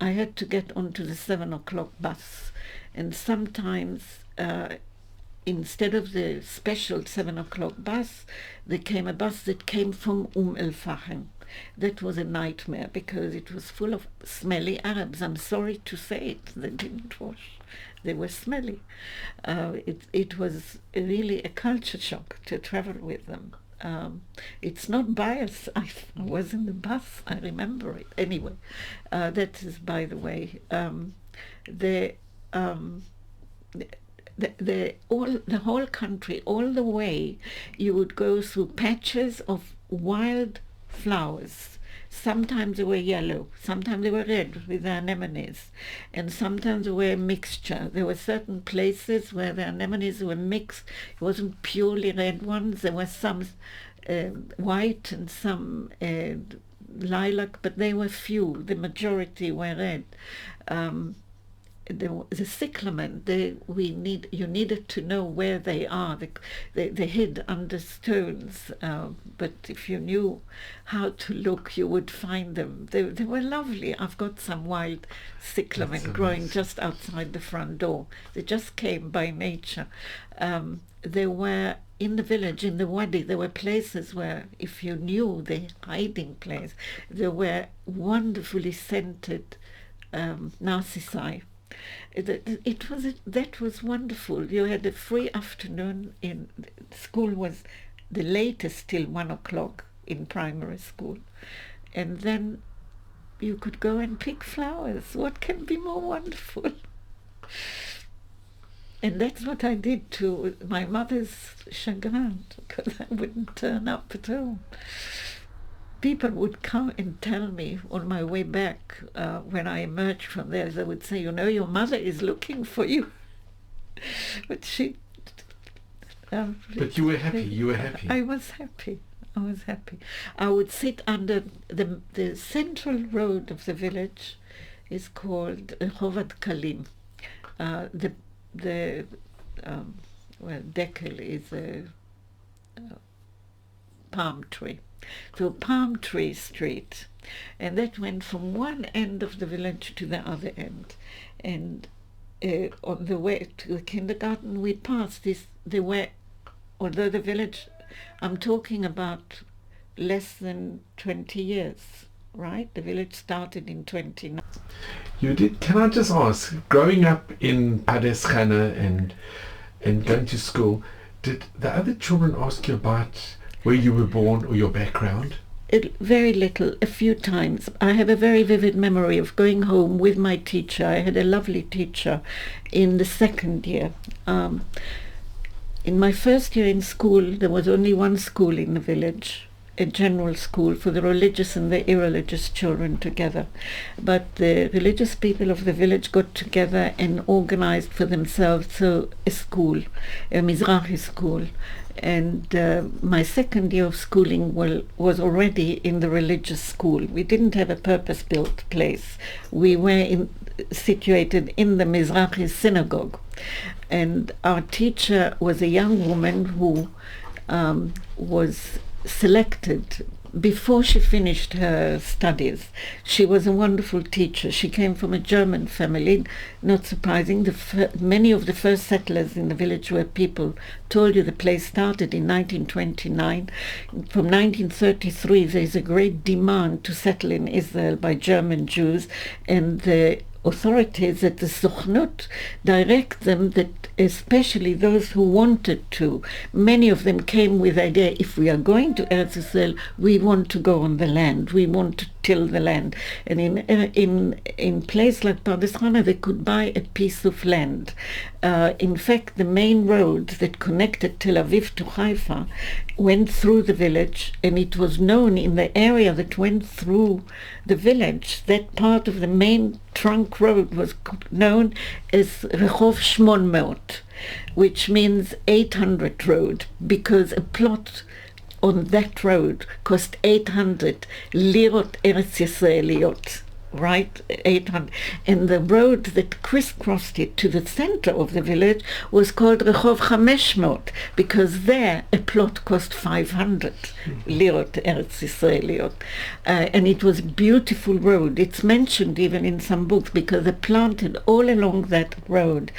I had to get onto the 7 o'clock bus. And sometimes, instead of the special 7 o'clock bus, there came a bus that came from al-Fahim. That was a nightmare because it was full of smelly Arabs. I'm sorry to say it, they didn't wash. They were smelly. It was really a culture shock to travel with them. It's not bias. I was in the bus. I remember it. Anyway, that is by the way. The whole country, all the way, you would go through patches of wild flowers. Sometimes they were yellow, sometimes they were red with the anemones, and sometimes they were a mixture. There were certain places where the anemones were mixed. It wasn't purely red ones. There were some white and some lilac, but they were few. The majority were red. The cyclamen, you needed to know where they are. They hid under stones, but if you knew how to look, you would find them. They were lovely. I've got some wild cyclamen growing just outside the front door. They just came by nature. There were, in the village, in the wadi, there were places where, if you knew the hiding place, there were wonderfully scented narcissi. That was wonderful. You had a free afternoon in school. Was the latest till 1 o'clock in primary school, and then you could go and pick flowers. What can be more wonderful? And that's what I did to my mother's chagrin, because I wouldn't turn up at all. People would come and tell me on my way back, when I emerged from there, they would say, your mother is looking for you. But she... but you were happy, you were happy. I was happy. I would sit under the central road of the village is called Chovat Kalim. Dekel is a palm tree. So Palm Tree Street, and that went from one end of the village to the other end. And on the way to the kindergarten, we passed this. There were, although the village, I'm talking about less than 20 years, right? The village started in 29. You did. Can I just ask, growing up in Pardes Chana and going to school, did the other children ask you about where you were born or your background? Very little, a few times. I have a very vivid memory of going home with my teacher. I had a lovely teacher in the second year. In my first year in school, there was only one school in the village, a general school for the religious and the irreligious children together. But the religious people of the village got together and organized for themselves a school, a Mizrahi school. And my second year of schooling was already in the religious school. We didn't have a purpose-built place. We were situated in the Mizrahi synagogue. And our teacher was a young woman who was selected before she finished her studies. She was a wonderful teacher. She came from a German family. Not surprising, many of the first settlers in the village were people. Told you the place started in 1929. From 1933 there's a great demand to settle in Israel by German Jews, and the authorities at the Sochnut direct them that especially those who wanted to, many of them came with the idea, if we are going to Eretz Israel, we want to go on the land, we want to till the land. And in place like Pardes Chana, they could buy a piece of land. In fact, the main road that connected Tel Aviv to Haifa went through the village, and it was known in the area that went through the village, that part of the main trunk road was known as Rehov Shmon Meot, which means 800 road, because a plot on that road cost 800 lirot Eretz Yisraeliyot, right? 800. And the road that crisscrossed it to the center of the village was called Rehov Chameshmot, because there a plot cost 500 lirot Eretz Yisraeliyot. And it was a beautiful road. It's mentioned even in some books, because they planted all along that road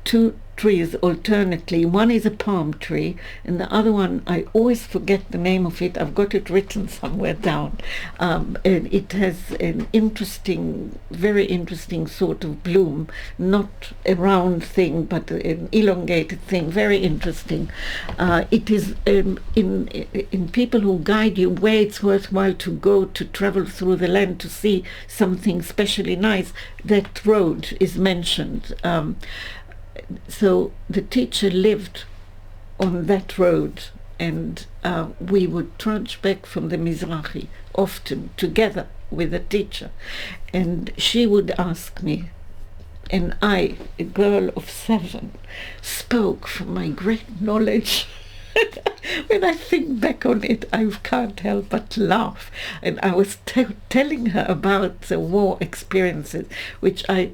2 trees alternately. One is a palm tree, and the other one, I always forget the name of it. I've got it written somewhere down. And it has an interesting, very interesting sort of bloom, not a round thing, but an elongated thing, very interesting. It is in people who guide you where it's worthwhile to go to travel through the land to see something specially nice, that road is mentioned. So the teacher lived on that road, and we would trudge back from the Mizrahi often together with the teacher, and she would ask me, and I, a girl of 7, spoke from my great knowledge. When I think back on it, I can't help but laugh. And I was telling her about the war experiences, which I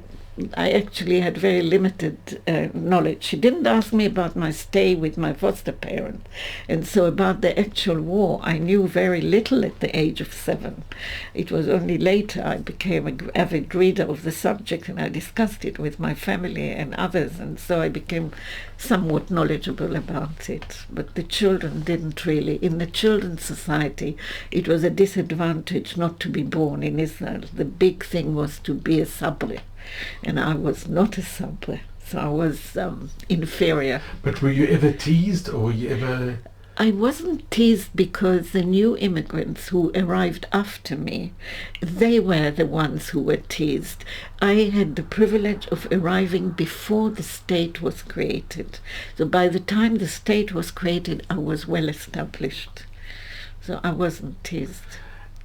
actually had very limited knowledge. She didn't ask me about my stay with my foster parent, and so about the actual war I knew very little at the age of 7. It was only later I became an avid reader of the subject, and I discussed it with my family and others, and so I became somewhat knowledgeable about it. But the children didn't really. In the children's society, it was a disadvantage not to be born in Israel. The big thing was to be a sabre, and I was not a sabre, so I was inferior. But were you ever teased, or were you ever... I wasn't teased, because the new immigrants who arrived after me, they were the ones who were teased. I had the privilege of arriving before the state was created. So by the time the state was created, I was well established. So I wasn't teased.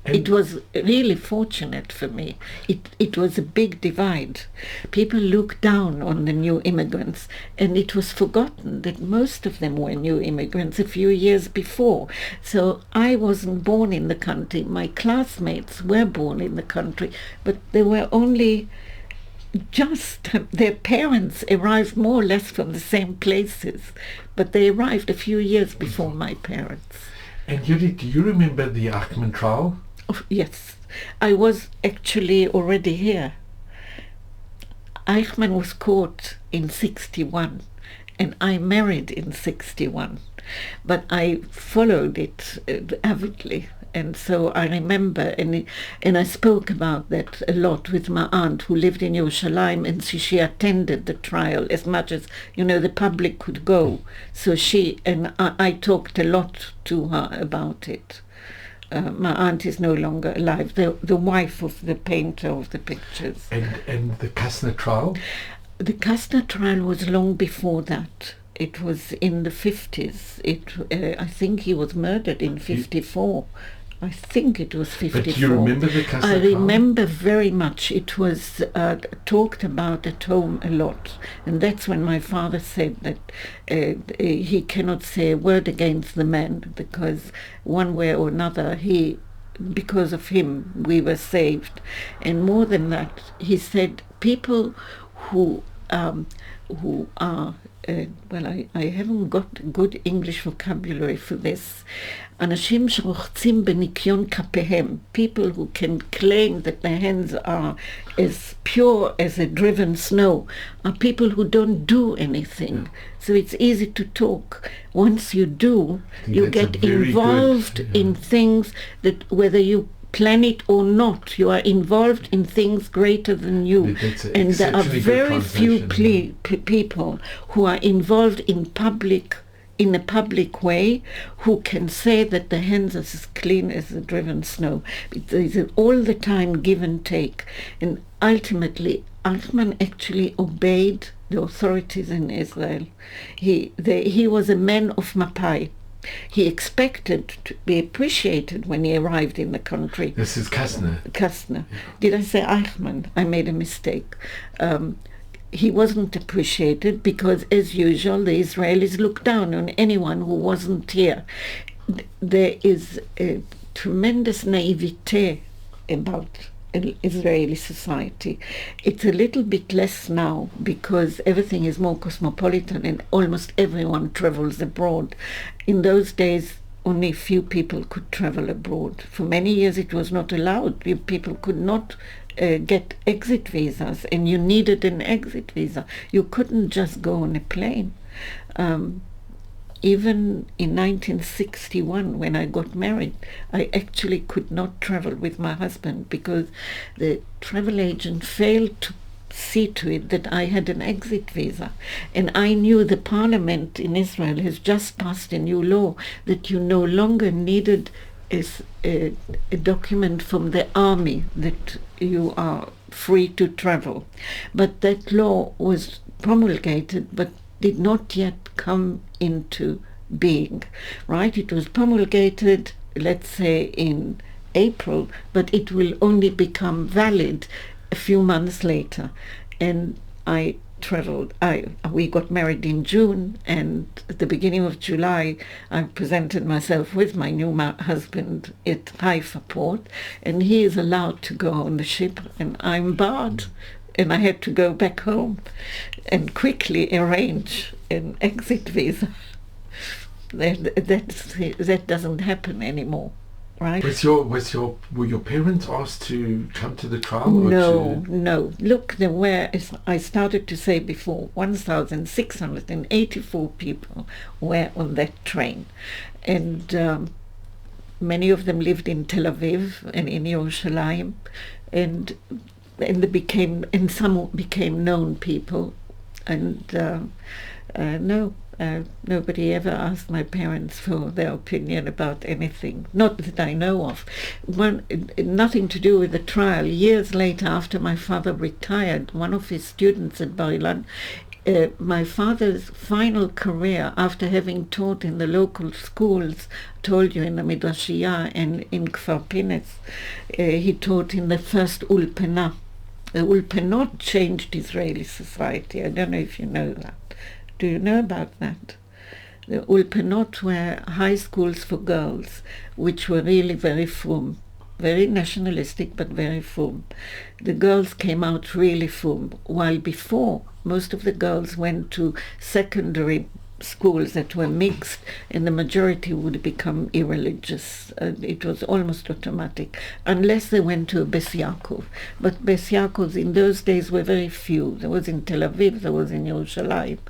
It was really fortunate for me. It was a big divide. People looked down on the new immigrants, and it was forgotten that most of them were new immigrants a few years before. So I wasn't born in the country. My classmates were born in the country, but they were only just, their parents arrived more or less from the same places, but they arrived a few years before my parents. And Judith, do you remember the Achman trial? Oh, yes, I was actually already here. Eichmann was caught in 61, and I married in 61, but I followed it avidly, and so I remember, and I spoke about that a lot with my aunt, who lived in Yerushalayim, and she attended the trial as much as, the public could go. So I talked a lot to her about it. My aunt is no longer alive, the wife of the painter of the pictures. And the Kastner trial? The Kastner trial was long before that. It was in the 50s. I think he was murdered in 54. I think it was 54. But do you remember the Kastner trial? I remember very much. It was talked about at home a lot. And that's when my father said that he cannot say a word against the man, because one way or another, because of him, we were saved. And more than that, he said people who are I haven't got good English vocabulary for this. אנשים שרוחצים בניקיון כפיהם, people who can claim that their hands are as pure as a driven snow, are people who don't do anything. So it's easy to talk. Once you do, you get involved in things that, whether you plan it or not, you are involved in things greater than you. And there are very few people who are involved in public in a public way who can say that the hands are as clean as the driven snow. There's all the time give and take. And ultimately, Eichmann actually obeyed the authorities in Israel. He was a man of Mapai. He expected to be appreciated when he arrived in the country. This is Kastner. Kastner. Did I say Eichmann? I made a mistake. He wasn't appreciated because, as usual, the Israelis looked down on anyone who wasn't here. There is a tremendous naivete about Israeli society. It's a little bit less now because everything is more cosmopolitan and almost everyone travels abroad. In those days, only a few people could travel abroad. For many years it was not allowed. People could not get exit visas, and you needed an exit visa. You couldn't just go on a plane. Even in 1961, when I got married, I actually could not travel with my husband because the travel agent failed to see to it that I had an exit visa. And I knew the parliament in Israel has just passed a new law that you no longer needed a document from the army that you are free to travel. But that law was promulgated but did not yet come into being, right? It was promulgated, let's say, in April, but it will only become valid a few months later. And I traveled. We got married in June, and at the beginning of July, I presented myself with my new husband at Haifa port, and he is allowed to go on the ship, and I'm barred. And I had to go back home and quickly arrange an exit visa. That doesn't happen anymore, right? Were your parents asked to come to the trial? No. Look, there were, as I started to say before, 1,684 people were on that train, and many of them lived in Tel Aviv and in Yerushalayim, and some became known people, and nobody ever asked my parents for their opinion about anything, not that I know of. Nothing to do with the trial. Years later, after my father retired, one of his students at Bar Ilan, my father's final career, after having taught in the local schools, told you in the Midrashiyah and in Kfar Pines, he taught in the first Ulpana. The Ulpanot changed Israeli society. I don't know if you know that. Do you know about that? The Ulpanot were high schools for girls, which were really very frum, very nationalistic, but very frum. The girls came out really frum, while before, most of the girls went to secondary schools that were mixed, and the majority would become irreligious. It was almost automatic, unless they went to a Bes Yaakov. But Bes Yaakovs in those days were very few. There was in Tel Aviv, there was in Yerushalayim,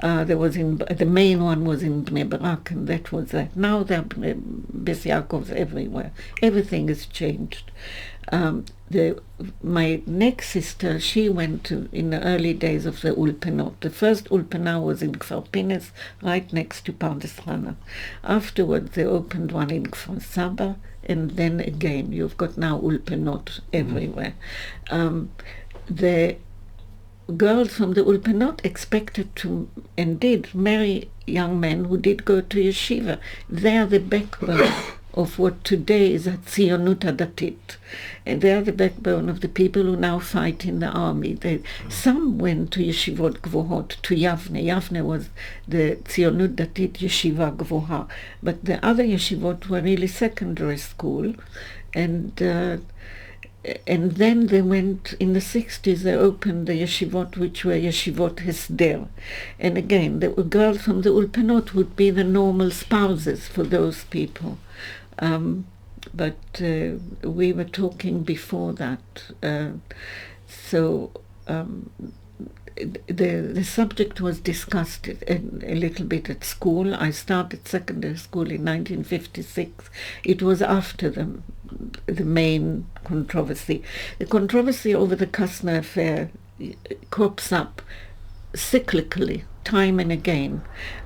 the main one was in Bnei Brak, and that was that. Now there are Bes Yaakovs everywhere. Everything has changed. My next sister, she went to, in the early days of the Ulpanot. The first Ulpana was in Kfar Pines, right next to Pardes Chana. Afterwards, they opened one in Kfar Saba, and then again, you've got now Ulpanot everywhere. The girls from the Ulpanot expected to, and did, marry young men who did go to yeshiva. They are the backbone of what today is a Tzionut Hadatit. And they are the backbone of the people who now fight in the army. Some went to Yeshivot Gvohot, to Yavne. Yavne was the Tzionut Datit Yeshiva Gvoha. But the other yeshivot were really secondary school. And then they went, in the 60s, they opened the yeshivot, which were yeshivot Hesder. And again, the girls from the Ulpanot would be the normal spouses for those people. But we were talking before that. The subject was discussed a little bit at school. I started secondary school in 1956. It was after the main controversy. The controversy over the Kastner affair crops up cyclically time and again.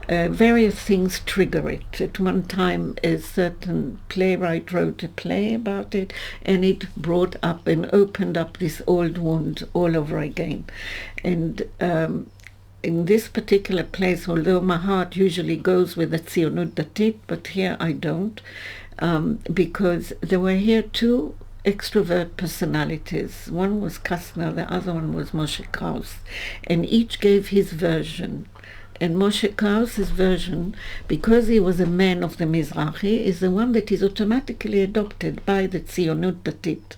Various things trigger it. At one time, a certain playwright wrote a play about it, and it brought up and opened up this old wound all over again. And in this particular place, although my heart usually goes with the Tzionut Datit, but here I don't, because there were here two extrovert personalities. One was Kastner, the other one was Moshe Kraus, and each gave his version. And Moshe Kraus's version, because he was a man of the Mizrahi, is the one that is automatically adopted by the Tzionut Datit,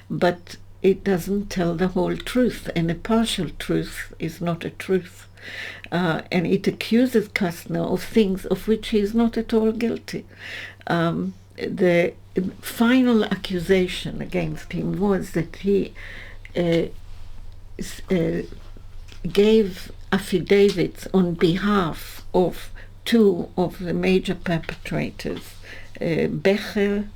but it doesn't tell the whole truth, and a partial truth is not a truth. And it accuses Kastner of things of which he is not at all guilty. The final accusation against him was that he gave affidavits on behalf of two of the major perpetrators, Becher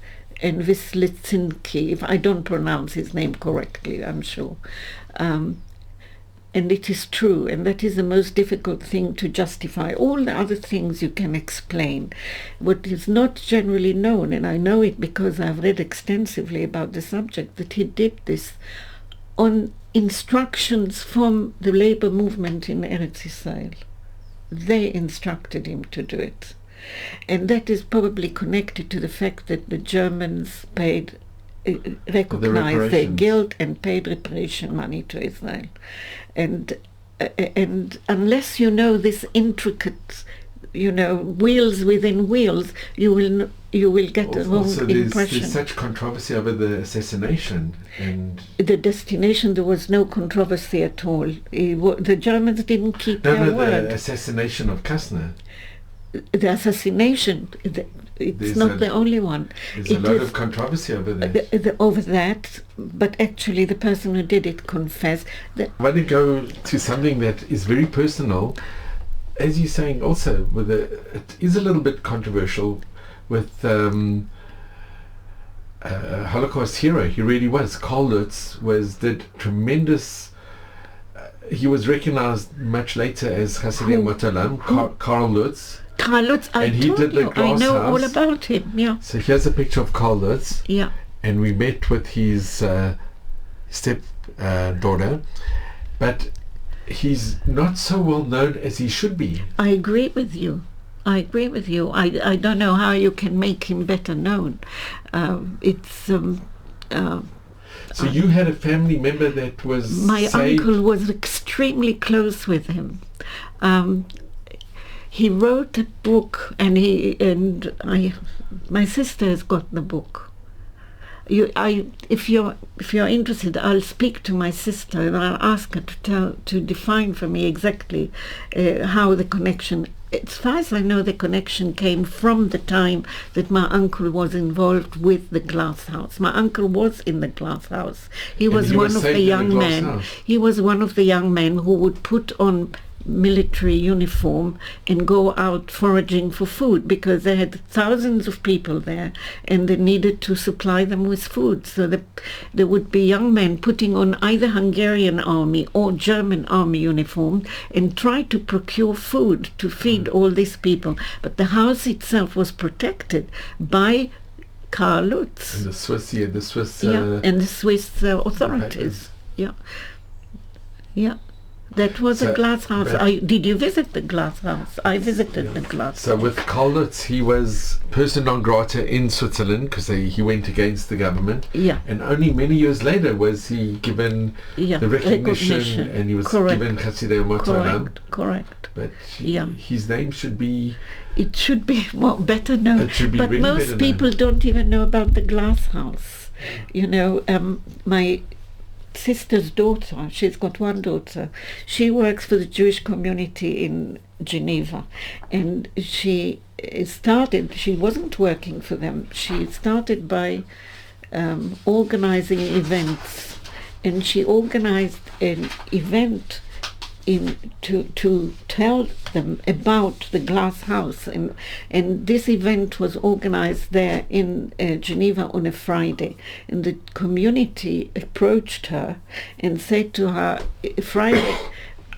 and Wislicinski, if I don't pronounce his name correctly, I'm sure. And it is true, and that is the most difficult thing to justify. All the other things you can explain. What is not generally known, and I know it because I've read extensively about the subject, that he did this on instructions from the labor movement in Eretz Israel. They instructed him to do it. And that is probably connected to the fact that the Germans recognized their guilt and paid reparation money to Israel. And unless you know this intricate, wheels within wheels, you will get the wrong impression. There's such controversy over the assassination, and the destination, there was no controversy at all. The Germans didn't keep their word. The assassination of Kastner. The assassination, it's not the only one. There's a lot of controversy over that. Over that, but actually the person who did it confessed. I want to go to something that is very personal. As you're saying also, it is a little bit controversial with Holocaust hero. He really was. Karl Lutz did tremendous. He was recognized much later as Hasidim Motalam, Karl Lutz. Karl Lutz, I know all about him, yeah. So here's a picture of Karl Lutz. Yeah. And we met with his step daughter, but he's not so well known as he should be. I agree with you. I don't know how you can make him better known. So you had a family member that was my uncle was extremely close with him. He wrote a book, my sister has got the book. If you're interested, I'll speak to my sister and I'll ask her to define for me exactly how the connection. As far as I know, the connection came from the time that my uncle was involved with the glass house. My uncle was in the glass house. He was one of the young men. He was one of the young men who would put on military uniform and go out foraging for food, because they had thousands of people there and they needed to supply them with food. So there would be young men putting on either Hungarian army or German army uniform and try to procure food to feed all these people. But the house itself was protected by Karl Lutz. And the Swiss and the Swiss authorities. Yeah. That was a glass house. Did you visit the glass house? I visited the glass house. So with Karl Lutz, he was person non grata in Switzerland because he went against the government. Yeah. And only many years later was he given the recognition, and he was given Hasidei Motalam. Correct. But his name should be... It should be better known. It should be but really most people don't even know about the glass house. My sister's daughter, she's got one daughter, she works for the Jewish community in Geneva, and she wasn't working for them, she started by organizing events, and she organized an event to tell them about the glass house, and this event was organized there in Geneva on a Friday, and the community approached her and said to her, Friday,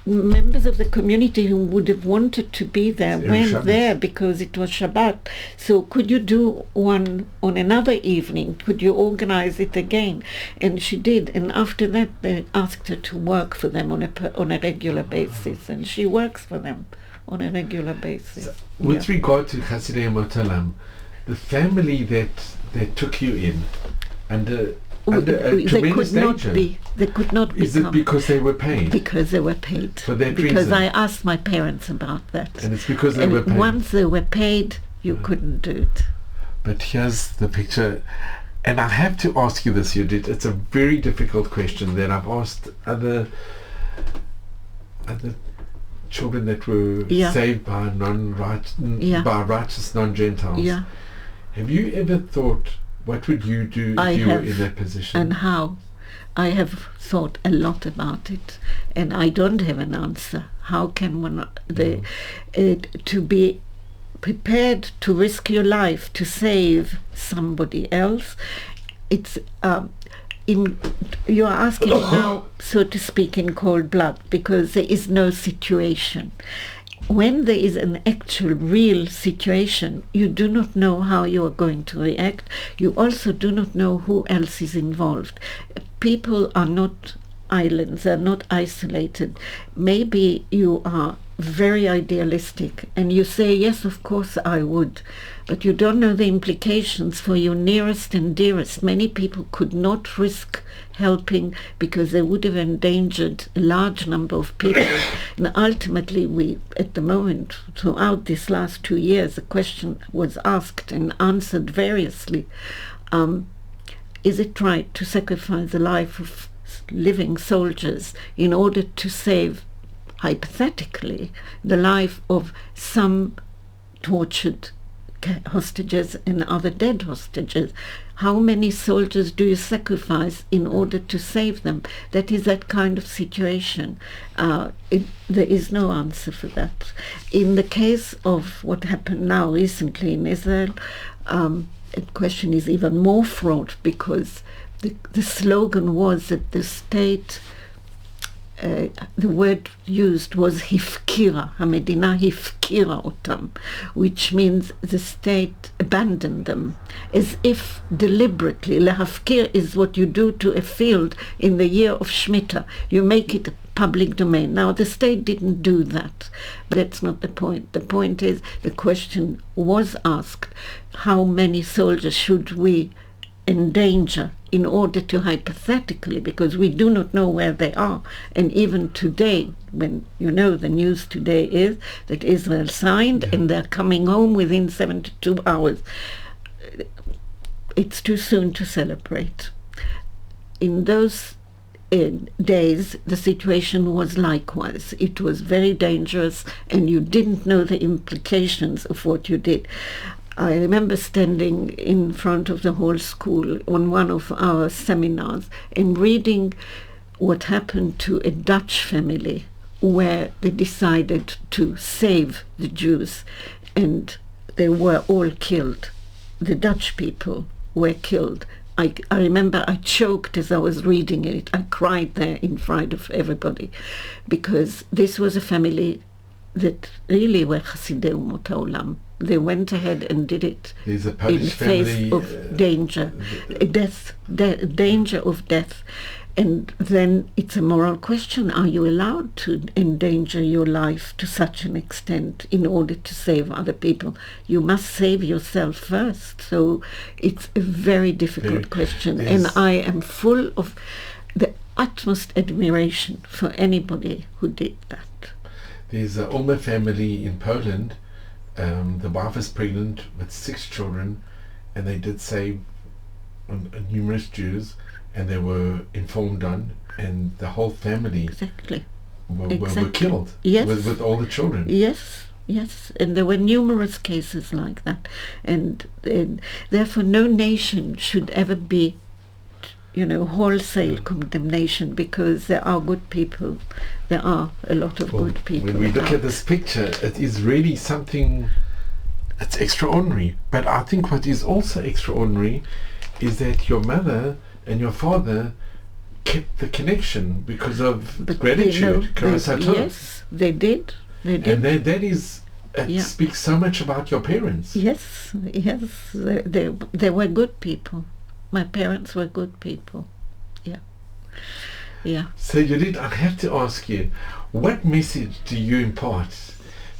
members of the community who would have wanted to be there weren't Shabbos. there because it was Shabbat. So could you do one on another evening? Could you organize it again? And she did. And after that, they asked her to work for them on a regular basis, and she works for them on a regular basis. So, with regard to Hasidei Motalam, the family that took you in under They tremendous could not danger. be. They could not be. Is it because they were paid? Because they were paid. For that because reason? I asked my parents about that. And it's because they And were paid. once they were paid, you couldn't do it. But here's the picture. And I have to ask you this, Judith. It's a very difficult question that I've asked other children that were saved by by righteous non-Gentiles. Yeah. Have you ever thought, what would you do if you were in that position? And how? I have thought a lot about it, and I don't have an answer. How can one to be prepared to risk your life to save somebody else? It's you are asking now, so to speak, in cold blood, because there is no situation. When there is an actual real situation, you do not know how you are going to react. You also do not know who else is involved. People are not islands, they're not isolated. Maybe you are very idealistic and you say, yes, of course I would, but you don't know the implications for your nearest and dearest. Many people could not risk helping because they would have endangered a large number of people. And ultimately, we, at the moment, throughout these last 2 years, the question was asked and answered variously. Is it right to sacrifice the life of living soldiers in order to save, hypothetically, the life of some tortured hostages and other dead hostages? How many soldiers do you sacrifice in order to save them? That is that kind of situation. There is no answer for that. In the case of what happened now recently in Israel, the question is even more fraught because the slogan was that the state, the word used was hifkira, Hamedina hifkira otam, which means the state abandoned them, as if deliberately. Lehafkir is what you do to a field in the year of Shemitah. You make it a public domain. Now, the state didn't do that, but that's not the point. The point is, the question was asked, how many soldiers should we endanger in order to, hypothetically, because we do not know where they are. And even today, when you know the news today is that Israel signed and they're coming home within 72 hours. It's too soon to celebrate. In those days, the situation was likewise. It was very dangerous and you didn't know the implications of what you did. I remember standing in front of the whole school on one of our seminars and reading what happened to a Dutch family where they decided to save the Jews and they were all killed. The Dutch people were killed. I remember I choked as I was reading it. I cried there in front of everybody because this was a family that really were Hasidei Umot HaOlam. They went ahead and did it in the face of danger, danger of death. And then it's a moral question. Are you allowed to endanger your life to such an extent in order to save other people? You must save yourself first. So it's a very difficult question. And I am full of the utmost admiration for anybody who did that. There's a Ulmer family in Poland. The wife is pregnant with 6 children, and they did save numerous Jews, and they were informed on, and the whole family were killed. Yes. with all the children. Yes, and there were numerous cases like that, and therefore no nation should ever be, wholesale condemnation, because there are good people. There are a lot of good people. When we look at this picture, it is really something that's extraordinary. But I think what is also extraordinary is that your mother and your father kept the connection because of But gratitude. yes, they did. They did. And that is, it speaks so much about your parents. Yes, they were good people. My parents were good people. Yeah. So Judith, I have to ask you, what message do you impart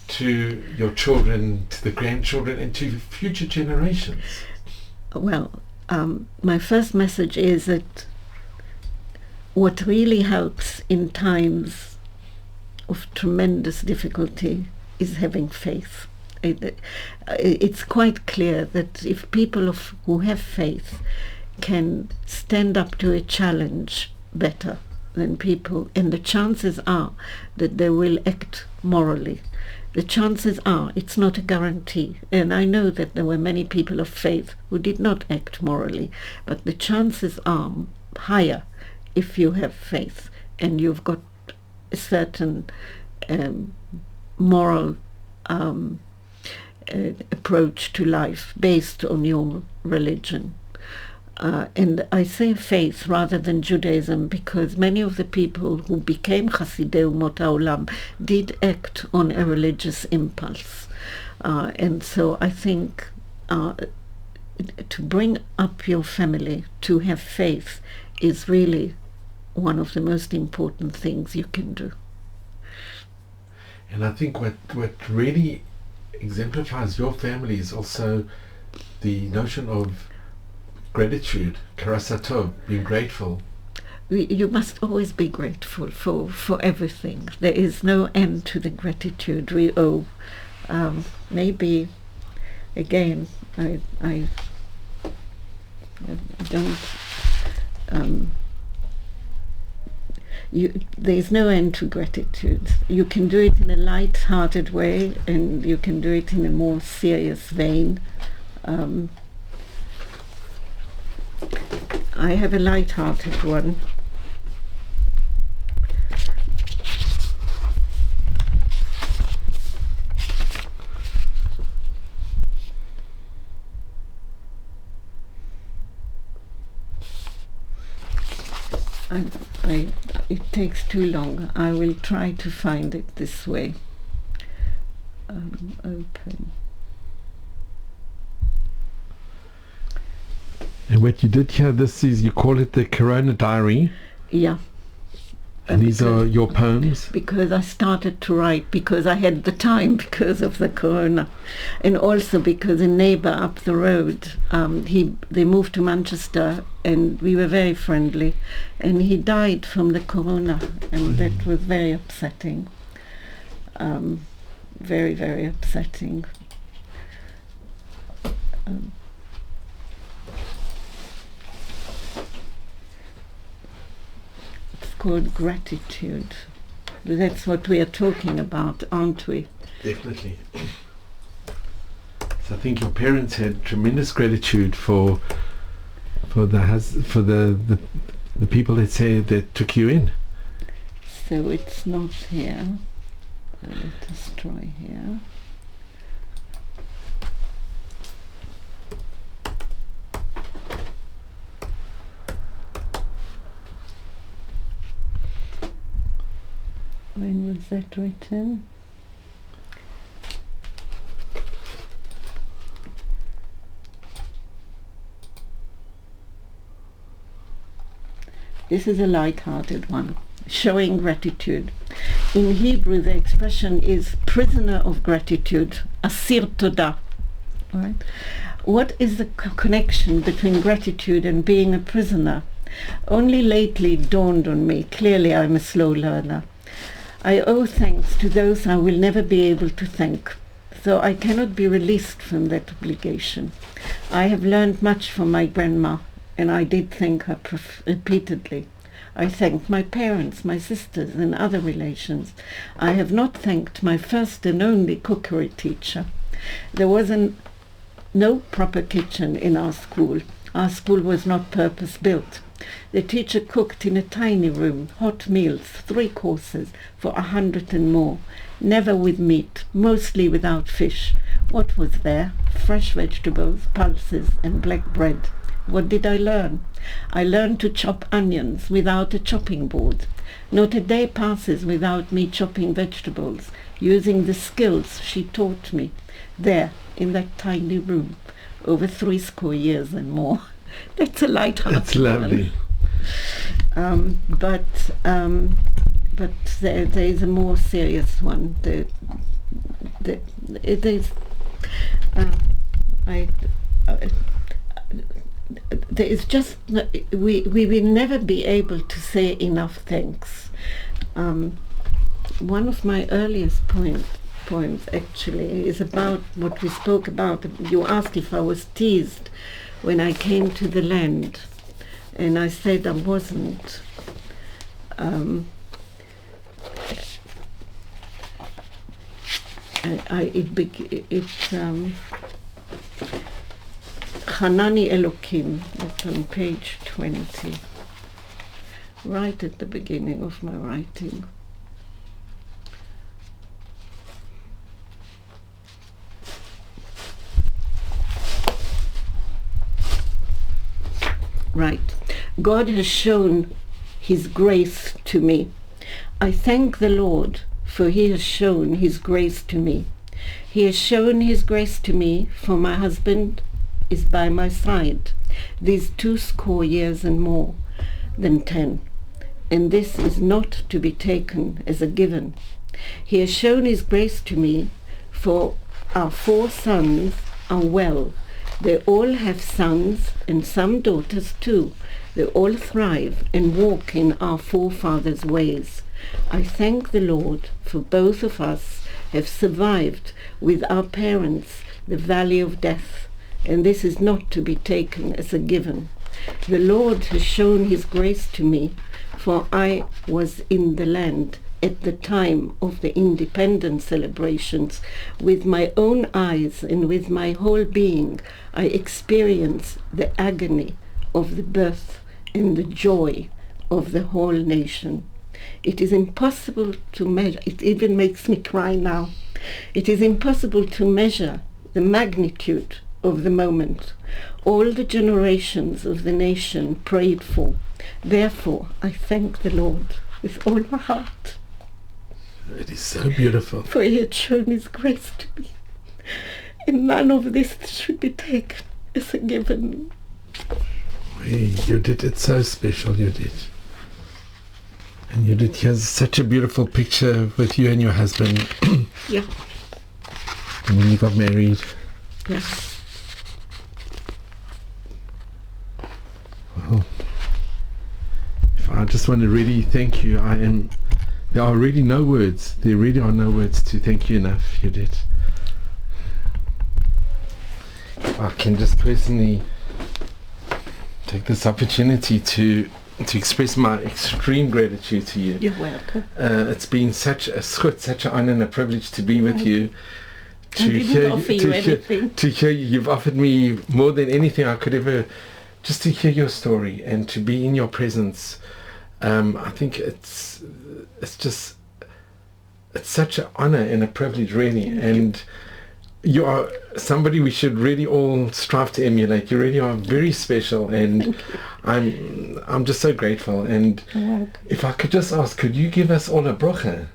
to your children, to the grandchildren, and to future generations? Well, my first message is that what really helps in times of tremendous difficulty is having faith. It's quite clear that if people who have faith can stand up to a challenge better than people, and the chances are that they will act morally. The chances are, it's not a guarantee, and I know that there were many people of faith who did not act morally, but the chances are higher if you have faith and you've got a certain moral approach to life based on your religion. And I say faith rather than Judaism because many of the people who became Hasidei Umot HaOlam did act on a religious impulse. And so I think to bring up your family to have faith is really one of the most important things you can do. And I think what really exemplifies your family is also the notion of gratitude, karasato, being grateful. You must always be grateful for everything. There is no end to the gratitude we owe. Maybe, again, I don't... there's no end to gratitude. You can do it in a light-hearted way, and you can do it in a more serious vein. I have a light-hearted one. It takes too long. I will try to find it this way. Open. And what you did here, this is, you call it the Corona Diary. Yeah. And these are your poems? Because I started to write, because I had the time, because of the corona. And also because a neighbour up the road, they moved to Manchester and we were very friendly. And he died from the corona, and that was very upsetting. Very, very upsetting. Called gratitude. That's what we are talking about, aren't we? Definitely. So I think your parents had tremendous gratitude for the people that took you in. So it's not here. Let us try here. When was that written? This is a light-hearted one, showing gratitude. In Hebrew, the expression is prisoner of gratitude, asir todah. Right? What is the connection between gratitude and being a prisoner? Only lately it dawned on me. Clearly, I'm a slow learner. I owe thanks to those I will never be able to thank, so I cannot be released from that obligation. I have learned much from my grandma, and I did thank her repeatedly. I thanked my parents, my sisters, and other relations. I have not thanked my first and only cookery teacher. There was no proper kitchen in our school. Our school was not purpose-built. The teacher cooked in a tiny room, hot meals, 3 courses, for 100 and more, never with meat, mostly without fish. What was there? Fresh vegetables, pulses, and black bread. What did I learn? I learned to chop onions without a chopping board. Not a day passes without me chopping vegetables, using the skills she taught me there in that tiny room over 70 years and more. That's a light-hearted That's lovely. But there is a more serious one. It is. There is just we will never be able to say enough thanks. One of my earliest poems actually is about what we spoke about. You asked if I was teased when I came to the land, and I said I wasn't. Hanani Elokim, it's on page 20, right at the beginning of my writing. Right. God has shown his grace to me. I thank the Lord, for he has shown his grace to me. He has shown his grace to me, for my husband is by my side these 20 years and more than 10, and this is not to be taken as a given. He has shown his grace to me, for our 4 sons are well. They all have sons and some daughters too. They all thrive and walk in our forefathers' ways. I thank the Lord, for both of us have survived with our parents the valley of death, and this is not to be taken as a given. The Lord has shown his grace to me, for I was in the land at the time of the independence celebrations. With my own eyes and with my whole being, I experienced the agony of the birth and the joy of the whole nation. It is impossible to measure, it even makes me cry now. It is impossible to measure the magnitude of the moment. All the generations of the nation prayed for. Therefore, I thank the Lord with all my heart. It is so beautiful. For he had shown his grace to me. And none of this should be taken as a given. Hey, you did it so special, you did. And you did, here's such a beautiful picture with you and your husband. Yeah. And when you got married. Yeah. Well, I just want to really thank you. There are really no words. There really are no words to thank you enough, Judith. I can just personally take this opportunity to express my extreme gratitude to you. You're welcome. It's been such a schut, such an honor and a privilege to be with you. I didn't offer you anything. To hear you, you've offered me more than anything I could ever, just to hear your story and to be in your presence. I think it's such an honor and a privilege, really. And you are somebody we should really all strive to emulate. You really are very special, and I'm just so grateful. And if I could just ask, could you give us all a bracha?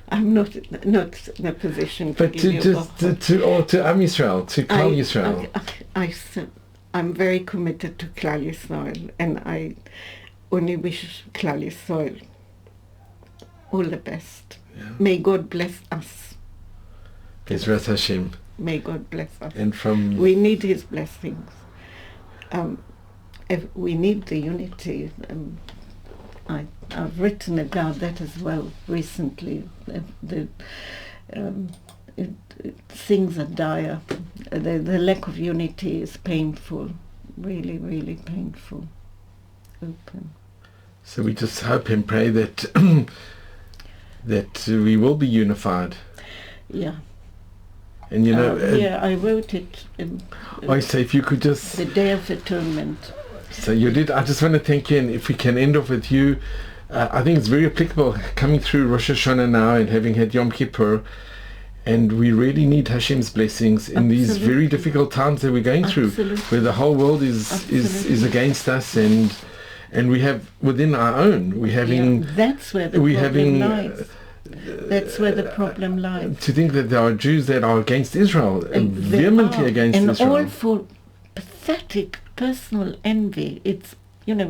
I'm not in a position to but give you a bracha. to Am Yisrael, to Klal Yisrael. I'm very committed to Klal Yisrael, and I only wish Klal Yisrael all the best. Yeah. May God bless us. Bezrat Hashem. May God bless us. And we need his blessings. We need the unity. I've written about that as well recently. Things are dire. The lack of unity is painful, really, really painful. Open. So we just hope and pray that that we will be unified. Yeah. And you know, I wrote it. So if you could just the Day of Atonement. So you did. I just want to thank you, and if we can end off with you, I think it's very applicable coming through Rosh Hashanah now and having had Yom Kippur. And we really need Hashem's blessings in these very difficult times that we're going through, where the whole world is against us, and we have within our own we're having that's where the problem lies. That's where the problem lies. To think that there are Jews that are against Israel, vehemently against Israel, and all for pathetic personal envy. It's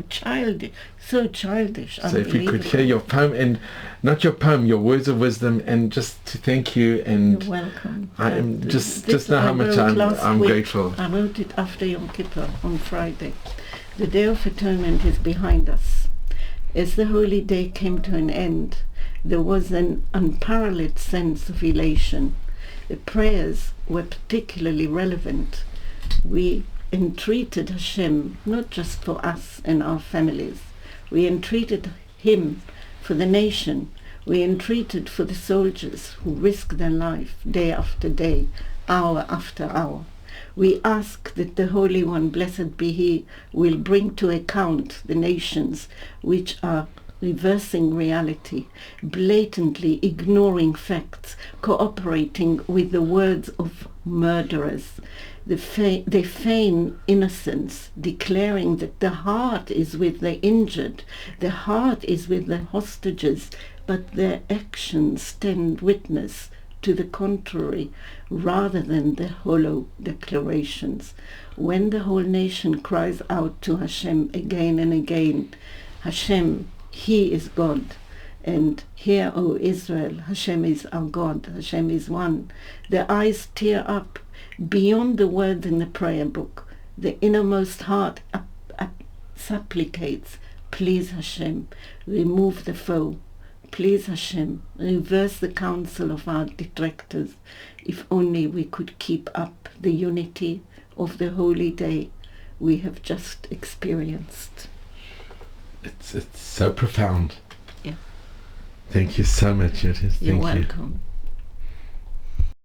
childish, so childish. So if we could hear your poem, and not your poem, your words of wisdom, and just to thank you, and you're welcome. I am just know how much I'm grateful. I wrote it after Yom Kippur on Friday. The Day of Atonement is behind us. As the holy day came to an end, there was an unparalleled sense of elation. The prayers were particularly relevant. We entreated Hashem, not just for us and our families. We entreated Him for the nation. We entreated for the soldiers who risk their life day after day, hour after hour. We ask that the Holy One, blessed be He, will bring to account the nations which are reversing reality, blatantly ignoring facts, cooperating with the words of murderers. They feign innocence, declaring that the heart is with the injured, the heart is with the hostages, but their actions stand witness to the contrary, rather than the hollow declarations. When the whole nation cries out to Hashem again and again, Hashem, He is God, and hear, O Israel, Hashem is our God, Hashem is one. Their eyes tear up beyond the word in the prayer book. The innermost heart supplicates, please Hashem, remove the foe. Please Hashem, reverse the counsel of our detractors. If only we could keep up the unity of the holy day we have just experienced. It's so profound. Yeah. Thank you so much, Judith. You're Thank you. welcome.